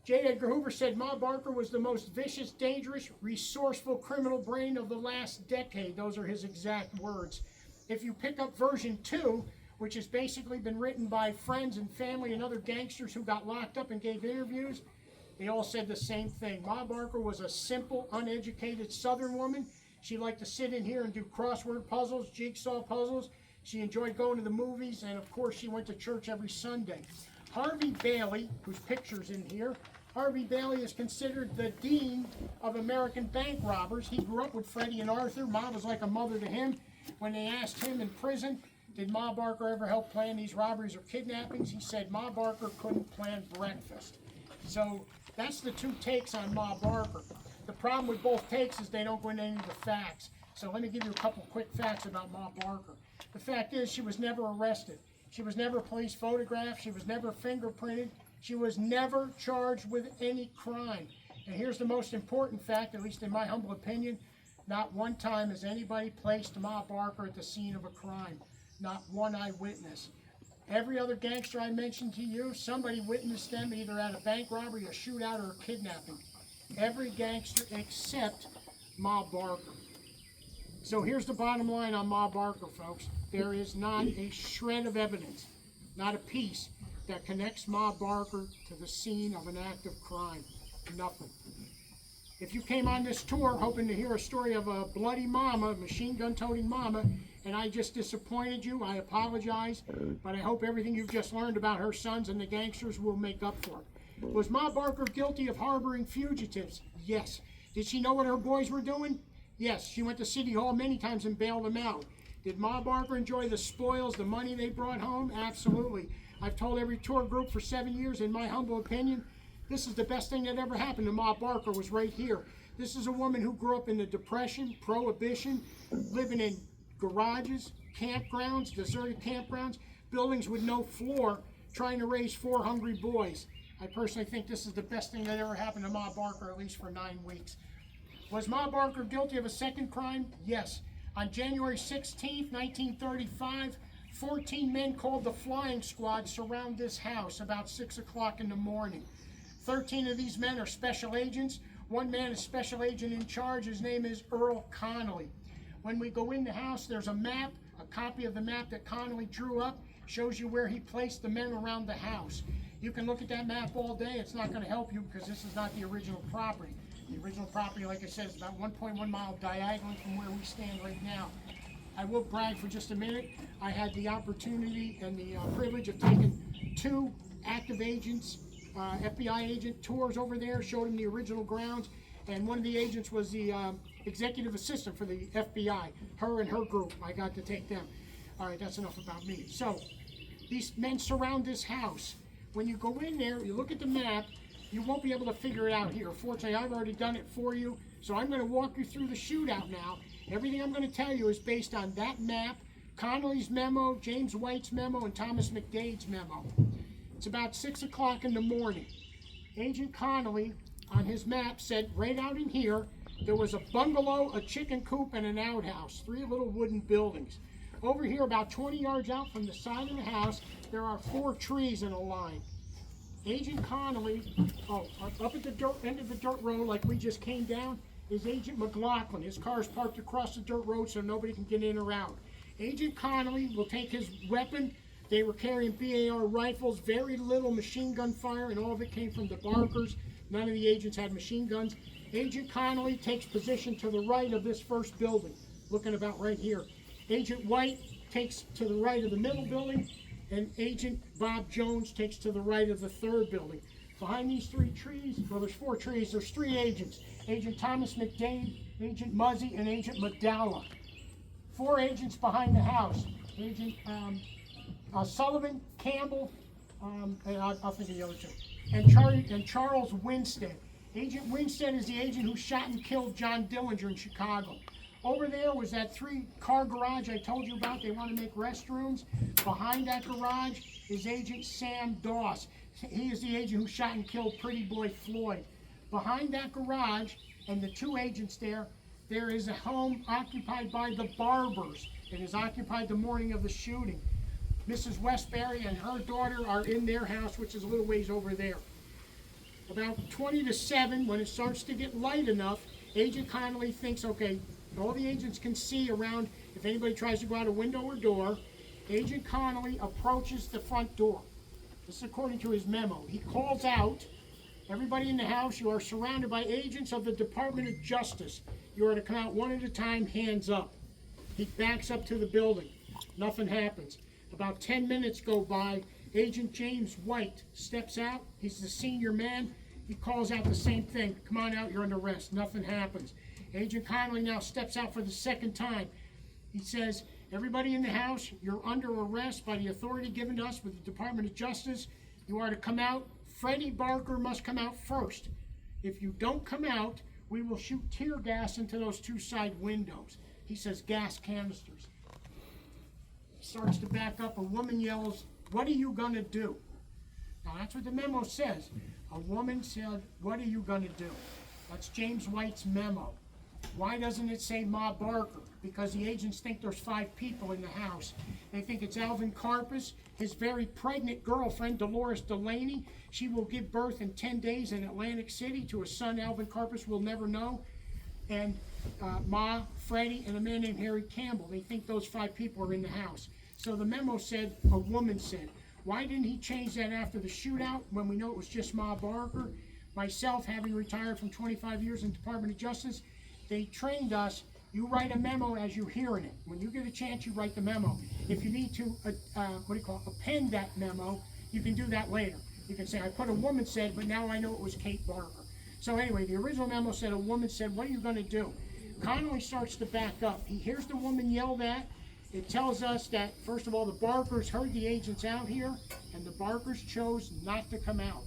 J. Edgar Hoover said Ma Barker was the most vicious, dangerous, resourceful criminal brain of the last decade. Those are his exact words. If you pick up version 2, which has basically been written by friends and family and other gangsters who got locked up and gave interviews, they all said the same thing. Ma Barker was a simple, uneducated Southern woman. She liked to sit in here and do crossword puzzles, jigsaw puzzles. She enjoyed going to the movies, and of course she went to church every Sunday. Harvey Bailey, whose picture's in here, Harvey Bailey is considered the dean of American bank robbers. He grew up with Freddie and Arthur. Ma was like a mother to him. When they asked him in prison, did Ma Barker ever help plan these robberies or kidnappings? He said Ma Barker couldn't plan breakfast. So that's the 2 takes on Ma Barker. The problem with both takes is they don't go into any of the facts. So let me give you a couple quick facts about Ma Barker. The fact is she was never arrested. She was never police photographed. She was never fingerprinted. She was never charged with any crime. And here's the most important fact, at least in my humble opinion. Not one time has anybody placed Ma Barker at the scene of a crime. Not one eyewitness. Every other gangster I mentioned to you, somebody witnessed them either at a bank robbery, a shootout, or a kidnapping. Every gangster except Ma Barker. So here's the bottom line on Ma Barker, folks. There is not a shred of evidence, not a piece, that connects Ma Barker to the scene of an act of crime? Nothing. If you came on this tour hoping to hear a story of a bloody mama, machine gun toting mama, and I just disappointed you, I apologize, but I hope everything you've just learned about her sons and the gangsters will make up for it. Was Ma Barker guilty of harboring fugitives? Yes. Did she know what her boys were doing? Yes. She went to City Hall many times and bailed them out. Did Ma Barker enjoy the spoils, the money they brought home? Absolutely. I've told every tour group for 7 years, in my humble opinion, this is the best thing that ever happened to Ma Barker was right here. This is a woman who grew up in the Depression, Prohibition, living in garages, campgrounds, deserted campgrounds, buildings with no floor, trying to raise 4 hungry boys. I personally think this is the best thing that ever happened to Ma Barker, at least for 9 weeks. Was Ma Barker guilty of a second crime? Yes. On January 16th, 1935, 14 men called the flying squad surround this house about 6 o'clock in the morning. 13 of these men are special agents. One man is special agent in charge. His name is Earl Connolly. When we go in the house, there's a map, a copy of the map that Connolly drew up, shows you where he placed the men around the house. You can look at that map all day. It's not going to help you because this is not the original property. The original property, like I said, is about 1.1 mile diagonally from where we stand right now. I will brag for just a minute. I had the opportunity and the privilege of taking 2 active agents, FBI agent tours over there, showed them the original grounds, and one of the agents was the executive assistant for the FBI. Her and her group, I got to take them. All right, that's enough about me. So, these men surround this house. When you go in there, you look at the map, you won't be able to figure it out here. Fortunately, I've already done it for you, so I'm going to walk you through the shootout now. Everything I'm going to tell you is based on that map, Connolly's memo, James White's memo, and Thomas McDade's memo. It's about 6 o'clock in the morning. Agent Connolly, on his map, said right out in here, there was a bungalow, a chicken coop, and an outhouse, 3 little wooden buildings. Over here, about 20 yards out from the side of the house, there are 4 trees in a line. Agent Connolly, up at the end of the dirt road, like we just came down, is Agent McLaughlin. His car's parked across the dirt road so nobody can get in or out. Agent Connolly will take his weapon. They were carrying BAR rifles, very little machine gun fire, and all of it came from the Barkers. None of the agents had machine guns. Agent Connolly takes position to the right of this first building, looking about right here. Agent White takes to the right of the middle building, and Agent Bob Jones takes to the right of the third building. Behind these 3 trees, well, there's 4 trees, there's 3 agents. Agent Thomas McDade, Agent Muzzy, and Agent Madalla. 4 agents behind the house. Agent Sullivan, Campbell, and I'll think of the other 2. And Charles Winstead. Agent Winstead is the agent who shot and killed John Dillinger in Chicago. Over there was that 3-car garage I told you about. They want to make restrooms. Behind that garage is Agent Sam Doss. He is the agent who shot and killed Pretty Boy Floyd. Behind that garage and the 2 agents there is a home occupied by the Barbers. It is occupied the morning of the shooting. Mrs. Westbury and her daughter are in their house, which is a little ways over there. About 20 to 7, when it starts to get light enough, Agent Connolly thinks, okay, all the agents can see around if anybody tries to go out a window or door. Agent Connolly approaches the front door. This is according to his memo. He calls out, everybody in the house, you are surrounded by agents of the Department of Justice. You are to come out one at a time, hands up. He backs up to the building. Nothing happens. About 10 minutes go by. Agent James White steps out. He's the senior man. He calls out the same thing. Come on out, you're under arrest. Nothing happens. Agent Connolly now steps out for the 2nd time. He says, everybody in the house, you're under arrest by the authority given to us with the Department of Justice. You are to come out. Freddie Barker must come out first. If you don't come out, we will shoot tear gas into those 2 side windows. He says gas canisters. He starts to back up. A woman yells, what are you going to do? Now that's what the memo says. A woman said, what are you going to do? That's James White's memo. Why doesn't it say Ma Barker? Because the agents think there's 5 people in the house. They think it's Alvin Karpus, his very pregnant girlfriend, Dolores Delaney. She will give birth in 10 days in Atlantic City to a son Alvin Karpus will never know. And Ma, Freddie, and a man named Harry Campbell. They think those 5 people are in the house. So the memo said, a woman said. Why didn't he change that after the shootout when we know it was just Ma Barker? Myself, having retired from 25 years in the Department of Justice, they trained us, you write a memo as you're hearing it. When you get a chance, you write the memo. If you need to, append that memo, you can do that later. You can say, I put a woman said, but now I know it was Kate Barker. So anyway, the original memo said a woman said, what are you gonna do? Connolly starts to back up. He hears the woman yelled at. It tells us that, first of all, the Barkers heard the agents out here, and the Barkers chose not to come out.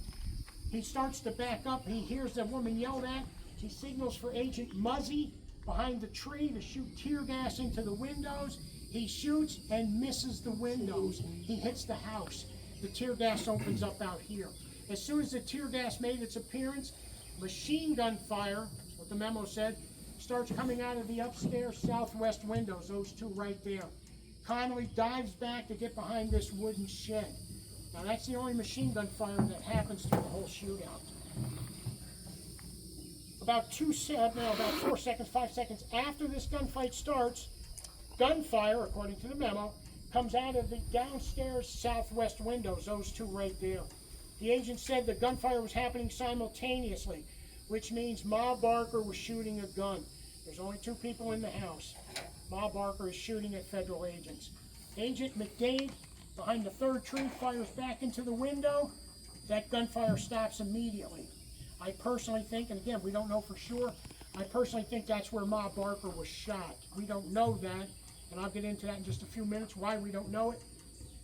He starts to back up. He hears the woman yelled at. She signals for Agent Muzzy behind the tree to shoot tear gas into the windows. He shoots and misses the windows. He hits the house. The tear gas opens up out here. As soon as the tear gas made its appearance, machine gun fire, what the memo said, starts coming out of the upstairs southwest windows, those two right there. Connolly dives back to get behind this wooden shed. Now that's the only machine gun fire that happens through the whole shootout. About 4 seconds, 5 seconds after this gunfight starts, gunfire, according to the memo, comes out of the downstairs southwest windows, those two right there. The agent said the gunfire was happening simultaneously, which means Ma Barker was shooting a gun. There's only two people in the house. Ma Barker is shooting at federal agents. Agent McDade, behind the third tree, fires back into the window. That gunfire stops immediately. I personally think, and again, we don't know for sure, I personally think that's where Ma Barker was shot. We don't know that, and I'll get into that in just a few minutes, why we don't know it.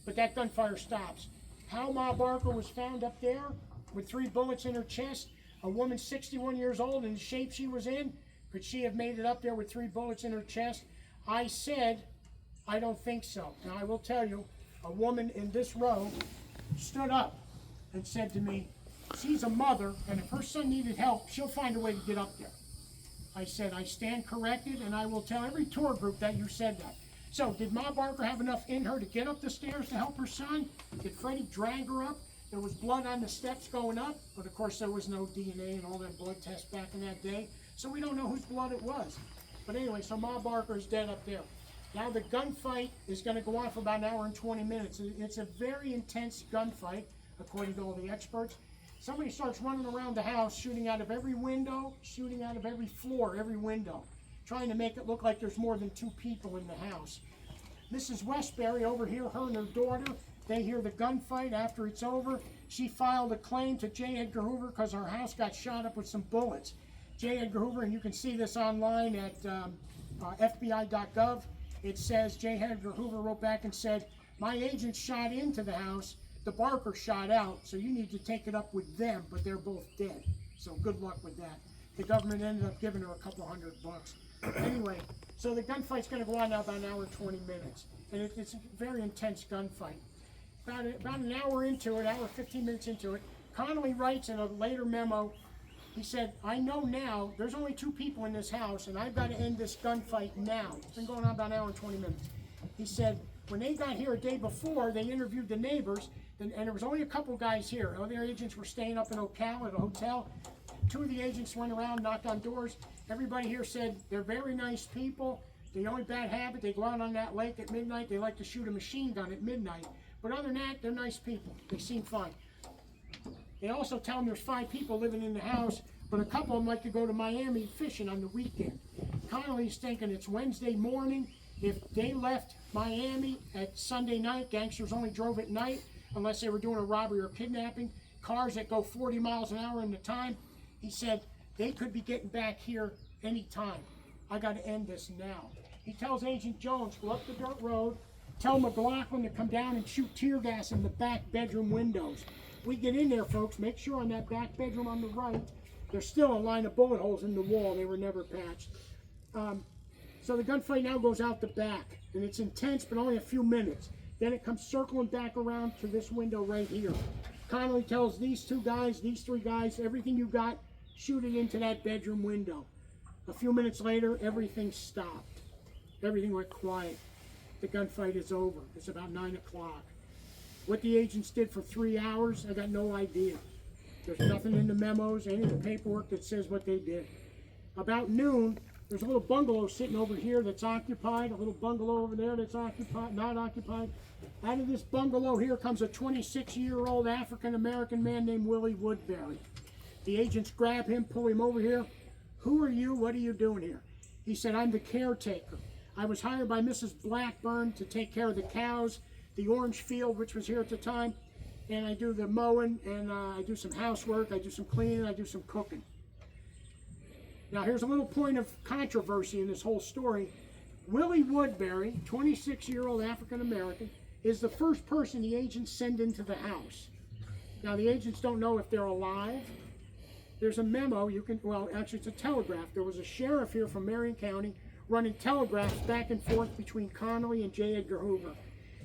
But that gunfire stops. How Ma Barker was found up there with 3 bullets in her chest, a woman 61 years old in the shape she was in, could she have made it up there with 3 bullets in her chest? I said, I don't think so. Now I will tell you, a woman in this row stood up and said to me, she's a mother, and if her son needed help, she'll find a way to get up there. I said, I stand corrected, and I will tell every tour group that you said that. So, did Ma Barker have enough in her to get up the stairs to help her son? Did Freddie drag her up? There was blood on the steps going up, but of course there was no DNA and all that blood tests back in that day, so we don't know whose blood it was. But anyway, so Ma Barker is dead up there. Now the gunfight is going to go on for about an hour and 20 minutes. It's a very intense gunfight, according to all the experts. Somebody starts running around the house, shooting out of every window, shooting out of every floor, every window, trying to make it look like there's more than 2 people in the house. Mrs. Westbury over here, her and her daughter, they hear the gunfight. After it's over, she filed a claim to J. Edgar Hoover because her house got shot up with some bullets. J. Edgar Hoover, and you can see this online at FBI.gov. It says J. Edgar Hoover wrote back and said, my agent shot into the house, the Barker shot out, so you need to take it up with them, but they're both dead. So good luck with that. The government ended up giving her a couple $100. Anyway, so the gunfight's going to go on now about an hour and 20 minutes. And it's a very intense gunfight. About an hour into it, hour 15 minutes into it, Connolly writes in a later memo, he said, I know now there's only 2 people in this house and I've got to end this gunfight now. It's been going on about an hour and 20 minutes. He said, when they got here a day before, they interviewed the neighbors, and there was only a couple guys here. Other agents were staying up in Ocklawaha at a hotel. 2 of the agents went around, knocked on doors. Everybody here said they're very nice people. The only bad habit, they go out on that lake at midnight. They like to shoot a machine gun at midnight. But other than that, they're nice people. They seem fine. They also tell them there's 5 people living in the house, but a couple of them like to go to Miami fishing on the weekend. Connolly's thinking it's Wednesday morning. If they left Miami at Sunday night, gangsters only drove at night unless they were doing a robbery or kidnapping. Cars that go 40 miles an hour in the time. He said they could be getting back here any time. I got to end this now. He tells Agent Jones, go up the dirt road, tell McLaughlin to come down and shoot tear gas in the back bedroom windows. We get in there, folks, make sure on that back bedroom on the right, there's still a line of bullet holes in the wall. They were never patched. So the gunfight now goes out the back, and it's intense, but only a few minutes. Then it comes circling back around to this window right here. Connolly tells these 2 guys, these 3 guys, everything you got, shoot it into that bedroom window. A few minutes later, everything stopped. Everything went quiet. The gunfight is over. It's about 9 o'clock. What the agents did for 3 hours, I got no idea. There's nothing in the memos, any of the paperwork that says what they did. About noon, there's a little bungalow sitting over here that's occupied, a little bungalow over there that's occupied, not occupied. Out of this bungalow here comes a 26-year-old African-American man named Willie Woodbury. The agents grab him, pull him over here. Who are you? What are you doing here? He said, I'm the caretaker. I was hired by Mrs. Blackburn to take care of the cows, the orange field, which was here at the time, and I do the mowing, and I do some housework, I do some cleaning, I do some cooking. Now here's a little point of controversy in this whole story. Willie Woodbury, 26-year-old African-American, is the first person the agents send into the house. Now the agents don't know if they're alive. There's a memo, well actually it's a telegraph. There was a sheriff here from Marion County running telegraphs back and forth between Connolly and J. Edgar Hoover.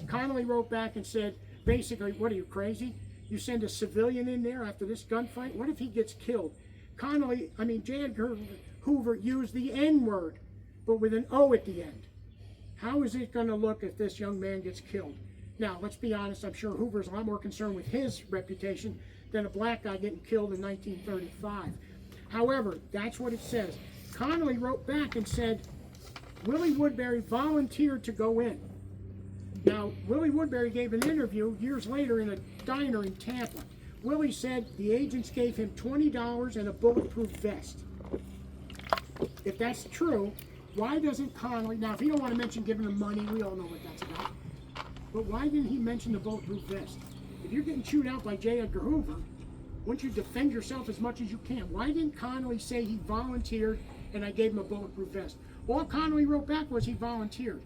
Connolly wrote back and said, basically, what are you, crazy? You send a civilian in there after this gunfight? What if he gets killed? J. Edgar Hoover used the N-word, but with an O at the end. How is it going to look if this young man gets killed? Now, let's be honest, I'm sure Hoover's a lot more concerned with his reputation than a black guy getting killed in 1935. However, that's what it says. Connolly wrote back and said, Willie Woodbury volunteered to go in. Now, Willie Woodbury gave an interview years later in a diner in Tampa. Willie said the agents gave him $20 and a bulletproof vest. If that's true, why doesn't Connolly, now if you don't want to mention giving him money, we all know what that's about, but why didn't he mention the bulletproof vest? If you're getting chewed out by J. Edgar Hoover, wouldn't you defend yourself as much as you can? Why didn't Connolly say he volunteered and I gave him a bulletproof vest? All Connolly wrote back was he volunteered.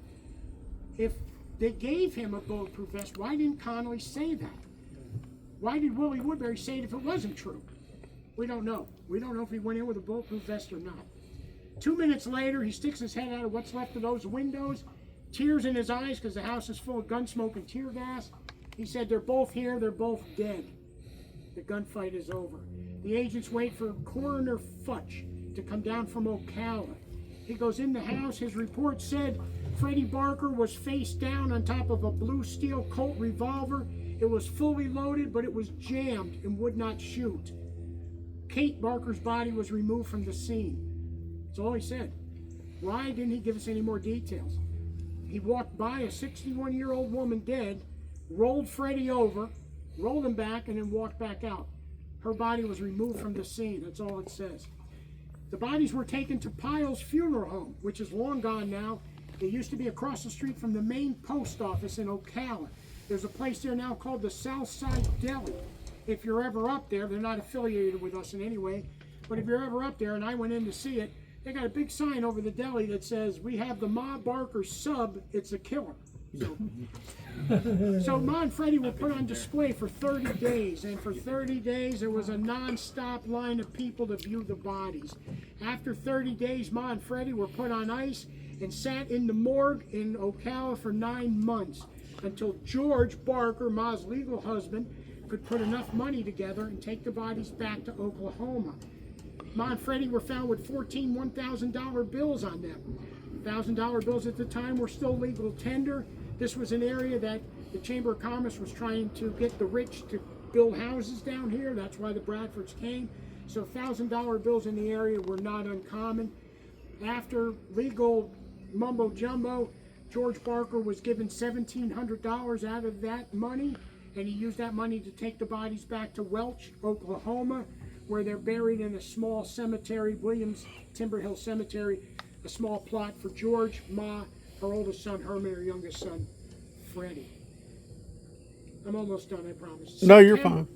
If they gave him a bulletproof vest, why didn't Connolly say that? Why did Willie Woodbury say it if it wasn't true? We don't know. We don't know if he went in with a bulletproof vest or not. 2 minutes later, he sticks his head out of what's left of those windows, tears in his eyes because the house is full of gun smoke and tear gas. He said, they're both here, they're both dead. The gunfight is over. The agents wait for Coroner Futch to come down from Ocklawaha. He goes in the house. His report said Freddie Barker was face down on top of a blue steel Colt revolver. It was fully loaded, but it was jammed and would not shoot. Kate Barker's body was removed from the scene. That's all he said. Why didn't he give us any more details? He walked by a 61-year-old woman dead, rolled Freddie over, rolled him back, and then walked back out. Her body was removed from the scene. That's all it says. The bodies were taken to Pyle's funeral home, which is long gone now. It used to be across the street from the main post office in Ocklawaha. There's a place there now called the Southside Deli. If you're ever up there, they're not affiliated with us in any way, but if you're ever up there, and I went in to see it, they got a big sign over the deli that says, we have the Ma Barker sub, it's a killer. So Ma and Freddie were put on display for 30 days, and for 30 days there was a non-stop line of people to view the bodies. After 30 days, Ma and Freddie were put on ice and sat in the morgue in Ocklawaha for 9 months until George Barker, Ma's legal husband, could put enough money together and take the bodies back to Oklahoma. Ma and Freddie were found with 14 $1,000 bills on them. $1,000 bills at the time were still legal tender. This was an area that the Chamber of Commerce was trying to get the rich to build houses down here. That's why the Bradfords came. So $1,000 bills in the area were not uncommon. After legal mumbo jumbo, George Barker was given $1,700 out of that money, and he used that money to take the bodies back to Welch, Oklahoma, where they're buried in a small cemetery, Williams Timber Hill Cemetery, a small plot for George, Ma, her oldest son, Herman, her youngest son, Freddie. I'm almost done, I promise. No, you're fine.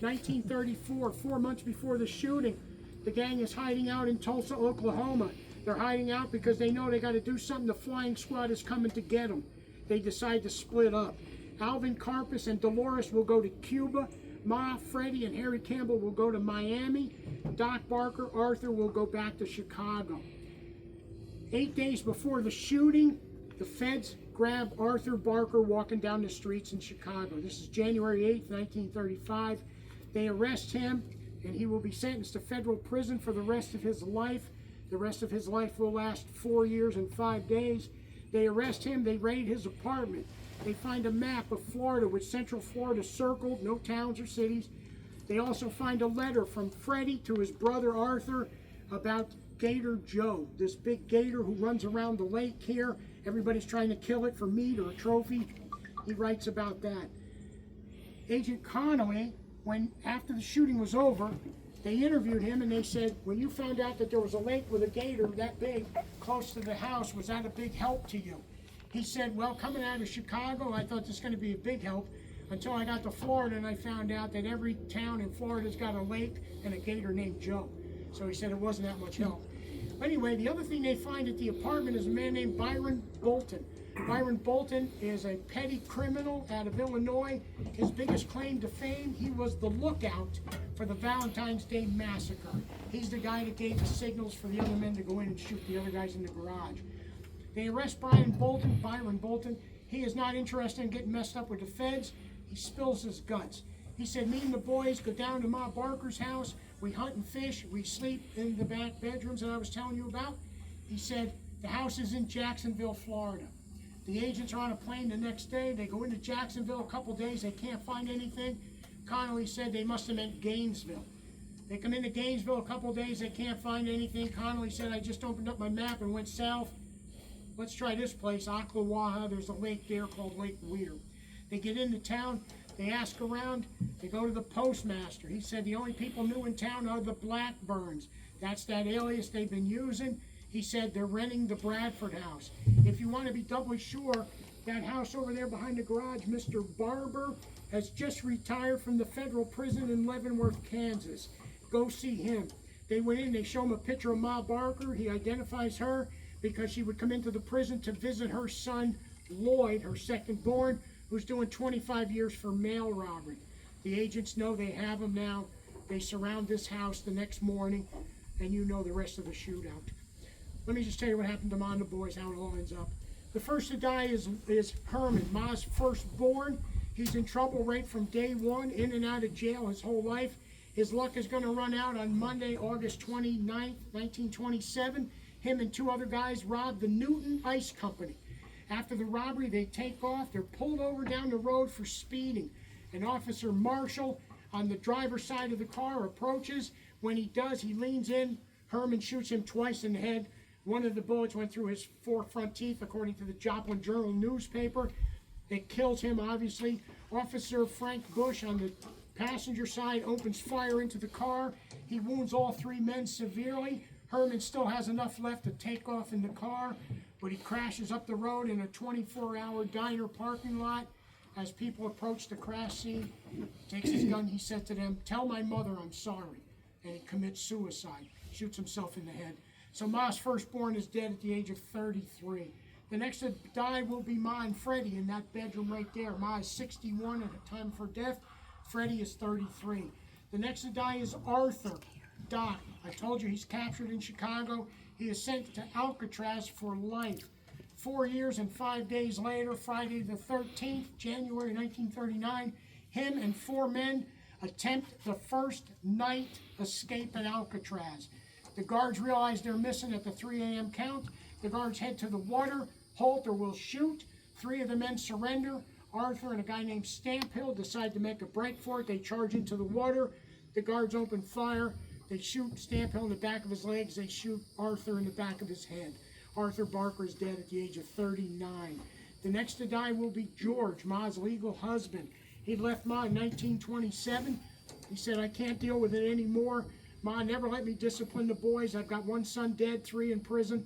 1934, 4 months before the shooting, the gang is hiding out in Tulsa, Oklahoma. They're hiding out because they know they got to do something. The flying squad is coming to get them. They decide to split up. Alvin Karpus and Dolores will go to Cuba. Ma, Freddie, and Harry Campbell will go to Miami. Doc Barker, Arthur will go back to Chicago. 8 days before the shooting, the feds grab Arthur Barker walking down the streets in Chicago. This is January 8th, 1935. They arrest him, and he will be sentenced to federal prison for the rest of his life. The rest of his life will last 4 years and 5 days. They arrest him, they raid his apartment. They find a map of Florida with Central Florida circled, no towns or cities. They also find a letter from Freddie to his brother Arthur about Gator Joe, this big gator who runs around the lake here. Everybody's trying to kill it for meat or a trophy. he writes about that. Agent Connolly, when after the shooting was over, they interviewed him and they said, when you found out that there was a lake with a gator that big close to the house, was that a big help to you? He said, well, coming out of Chicago, I thought this was going to be a big help until I got to Florida and I found out that every town in Florida's got a lake and a gator named Joe. So he said it wasn't that much help. Anyway, the other thing they find at the apartment is a man named Byron Bolton. Byron Bolton is a petty criminal out of Illinois. His biggest claim to fame, he was the lookout for the Valentine's Day massacre. He's the guy that gave the signals for the other men to go in and shoot the other guys in the garage. They arrest Byron Bolton. He is not interested in getting messed up with the feds. He spills his guts. He said, me and the boys go down to Ma Barker's house. We hunt and fish. We sleep in the back bedrooms that I was telling you about. He said, the house is in Jacksonville, Florida. The agents are on a plane the next day. They go into Jacksonville a couple days. They can't find anything. Connolly said they must have meant Gainesville. They come into Gainesville a couple days. They can't find anything. Connolly said, I just opened up my map and went south. Let's try this place, Ocklawaha. There's a lake there called Lake Weir. They get into town. They ask around. They go to the postmaster. He said the only people new in town are the Blackburns. That's that alias they've been using. He said they're renting the Bradford house. If you want to be doubly sure, that house over there behind the garage, Mr. Barber has just retired from the federal prison in Leavenworth, Kansas. Go see him. They went in, they show him a picture of Ma Barker. He identifies her because she would come into the prison to visit her son, Lloyd, her second born, who's doing 25 years for mail robbery. The agents know they have him now. They surround this house the next morning, and you know the rest of the shootout. Let me just tell you what happened to Ma and the boys, how it all ends up. The first to die is Herman, Ma's firstborn. He's in trouble right from day one, in and out of jail his whole life. His luck is going to run out on Monday, August 29th, 1927. Him and two other guys robbed the Newton Ice Company. After the robbery, they take off. They're pulled over down the road for speeding. An officer Marshall on the driver's side of the car approaches. When he does, he leans in. Herman shoots him twice in the head. One of the bullets went through his four front teeth, according to the Joplin Journal newspaper. It kills him, obviously. Officer Frank Bush on the passenger side opens fire into the car. He wounds all three men severely. Herman still has enough left to take off in the car, but he crashes up the road in a 24-hour diner parking lot. As people approach the crash scene, takes his gun, he said to them, tell my mother I'm sorry. And he commits suicide, shoots himself in the head. So Ma's firstborn is dead at the age of 33. The next to die will be Ma and Freddie in that bedroom right there. Ma is 61 at the time of her death. Freddie is 33. The next to die is Arthur. Doc, I told you he's captured in Chicago. He is sent to Alcatraz for life. 4 years and 5 days later, Friday the 13th, January 1939, him and four men attempt the first night escape at Alcatraz. The guards realize they're missing at the 3 a.m. count. The guards head to the water, halt or will shoot. Three of the men surrender. Arthur and a guy named Stamphill decide to make a break for it. They charge into the water. The guards open fire. They shoot Stamphill in the back of his legs. They shoot Arthur in the back of his head. Arthur Barker is dead at the age of 39. The next to die will be George, Ma's legal husband. He left Ma in 1927. He said, I can't deal with it anymore. Ma never let me discipline the boys. I've got one son dead, 3 in prison.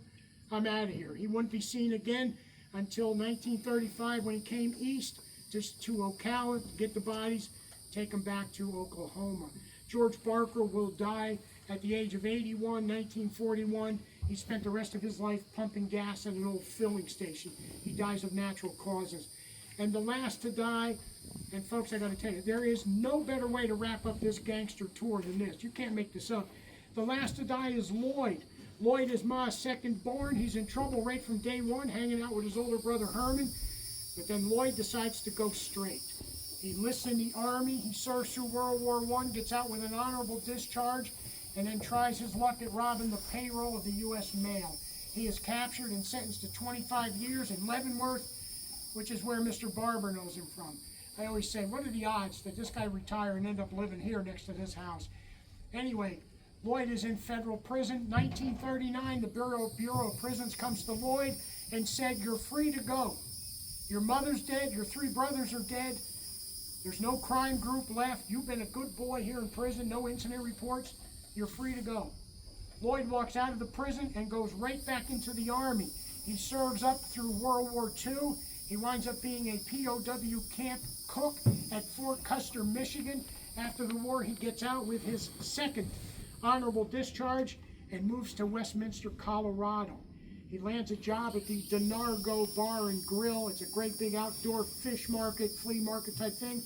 I'm out of here. He wouldn't be seen again until 1935 when he came east to Ocklawaha to get the bodies, take them back to Oklahoma. George Barker will die at the age of 81, 1941. He spent the rest of his life pumping gas at an old filling station. He dies of natural causes. And the last to die, and folks, I got to tell you, there is no better way to wrap up this gangster tour than this. You can't make this up. The last to die is Lloyd. Lloyd is Ma's second born. He's in trouble right from day one, hanging out with his older brother Herman. But then Lloyd decides to go straight. He enlists in the Army. He serves through World War I, gets out with an honorable discharge, and then tries his luck at robbing the payroll of the U.S. Mail. He is captured and sentenced to 25 years in Leavenworth, which is where Mr. Barber knows him from. I always say, what are the odds that this guy retire and end up living here next to this house? Anyway, Lloyd is in federal prison. 1939, the Bureau of Prisons comes to Lloyd and said, you're free to go. Your mother's dead, your 3 brothers are dead. There's no crime group left. You've been a good boy here in prison, no incident reports. You're free to go. Lloyd walks out of the prison and goes right back into the Army. He serves up through World War II. He winds up being a POW camp cook at Fort Custer, Michigan. After the war, he gets out with his 2nd honorable discharge and moves to Westminster, Colorado. He lands a job at the Donargo Bar and Grill. It's a great big outdoor fish market, flea market type thing.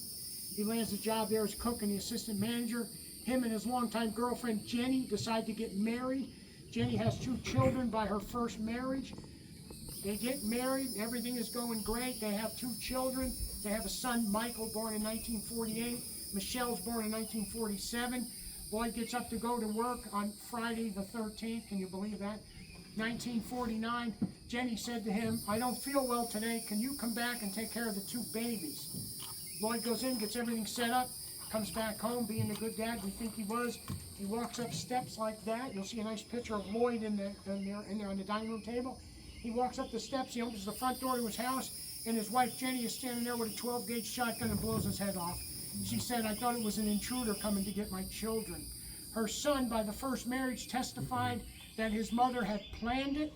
He lands a job there as cook and the assistant manager. Him and his longtime girlfriend, Jenny, decide to get married. Jenny has 2 children by her first marriage. They get married, everything is going great. They have 2 children. They have a son, Michael, born in 1948. Michelle's born in 1947. Lloyd gets up to go to work on Friday the 13th. Can you believe that? 1949. Jenny said to him, I don't feel well today. Can you come back and take care of the 2 babies? Lloyd goes in, gets everything set up, comes back home being the good dad we think he was. He walks up steps like that. You'll see a nice picture of Lloyd in there on the dining room table. He walks up the steps, he opens the front door to his house, and his wife Jenny is standing there with a 12-gauge shotgun and blows his head off. She said, I thought it was an intruder coming to get my children. Her son, by the first marriage, testified that his mother had planned it.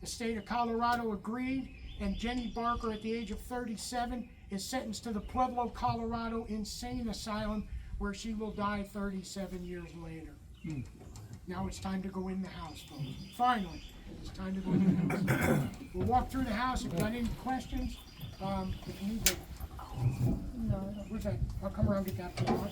The state of Colorado agreed, and Jenny Barker, at the age of 37, is sentenced to the Pueblo, Colorado Insane Asylum, where she will die 37 years later. Now it's time to go in the house, folks. Finally, it's time to go in the house. We'll walk through the house. If you've got any questions, if you need to... No. Where's that? I'll come around and get that.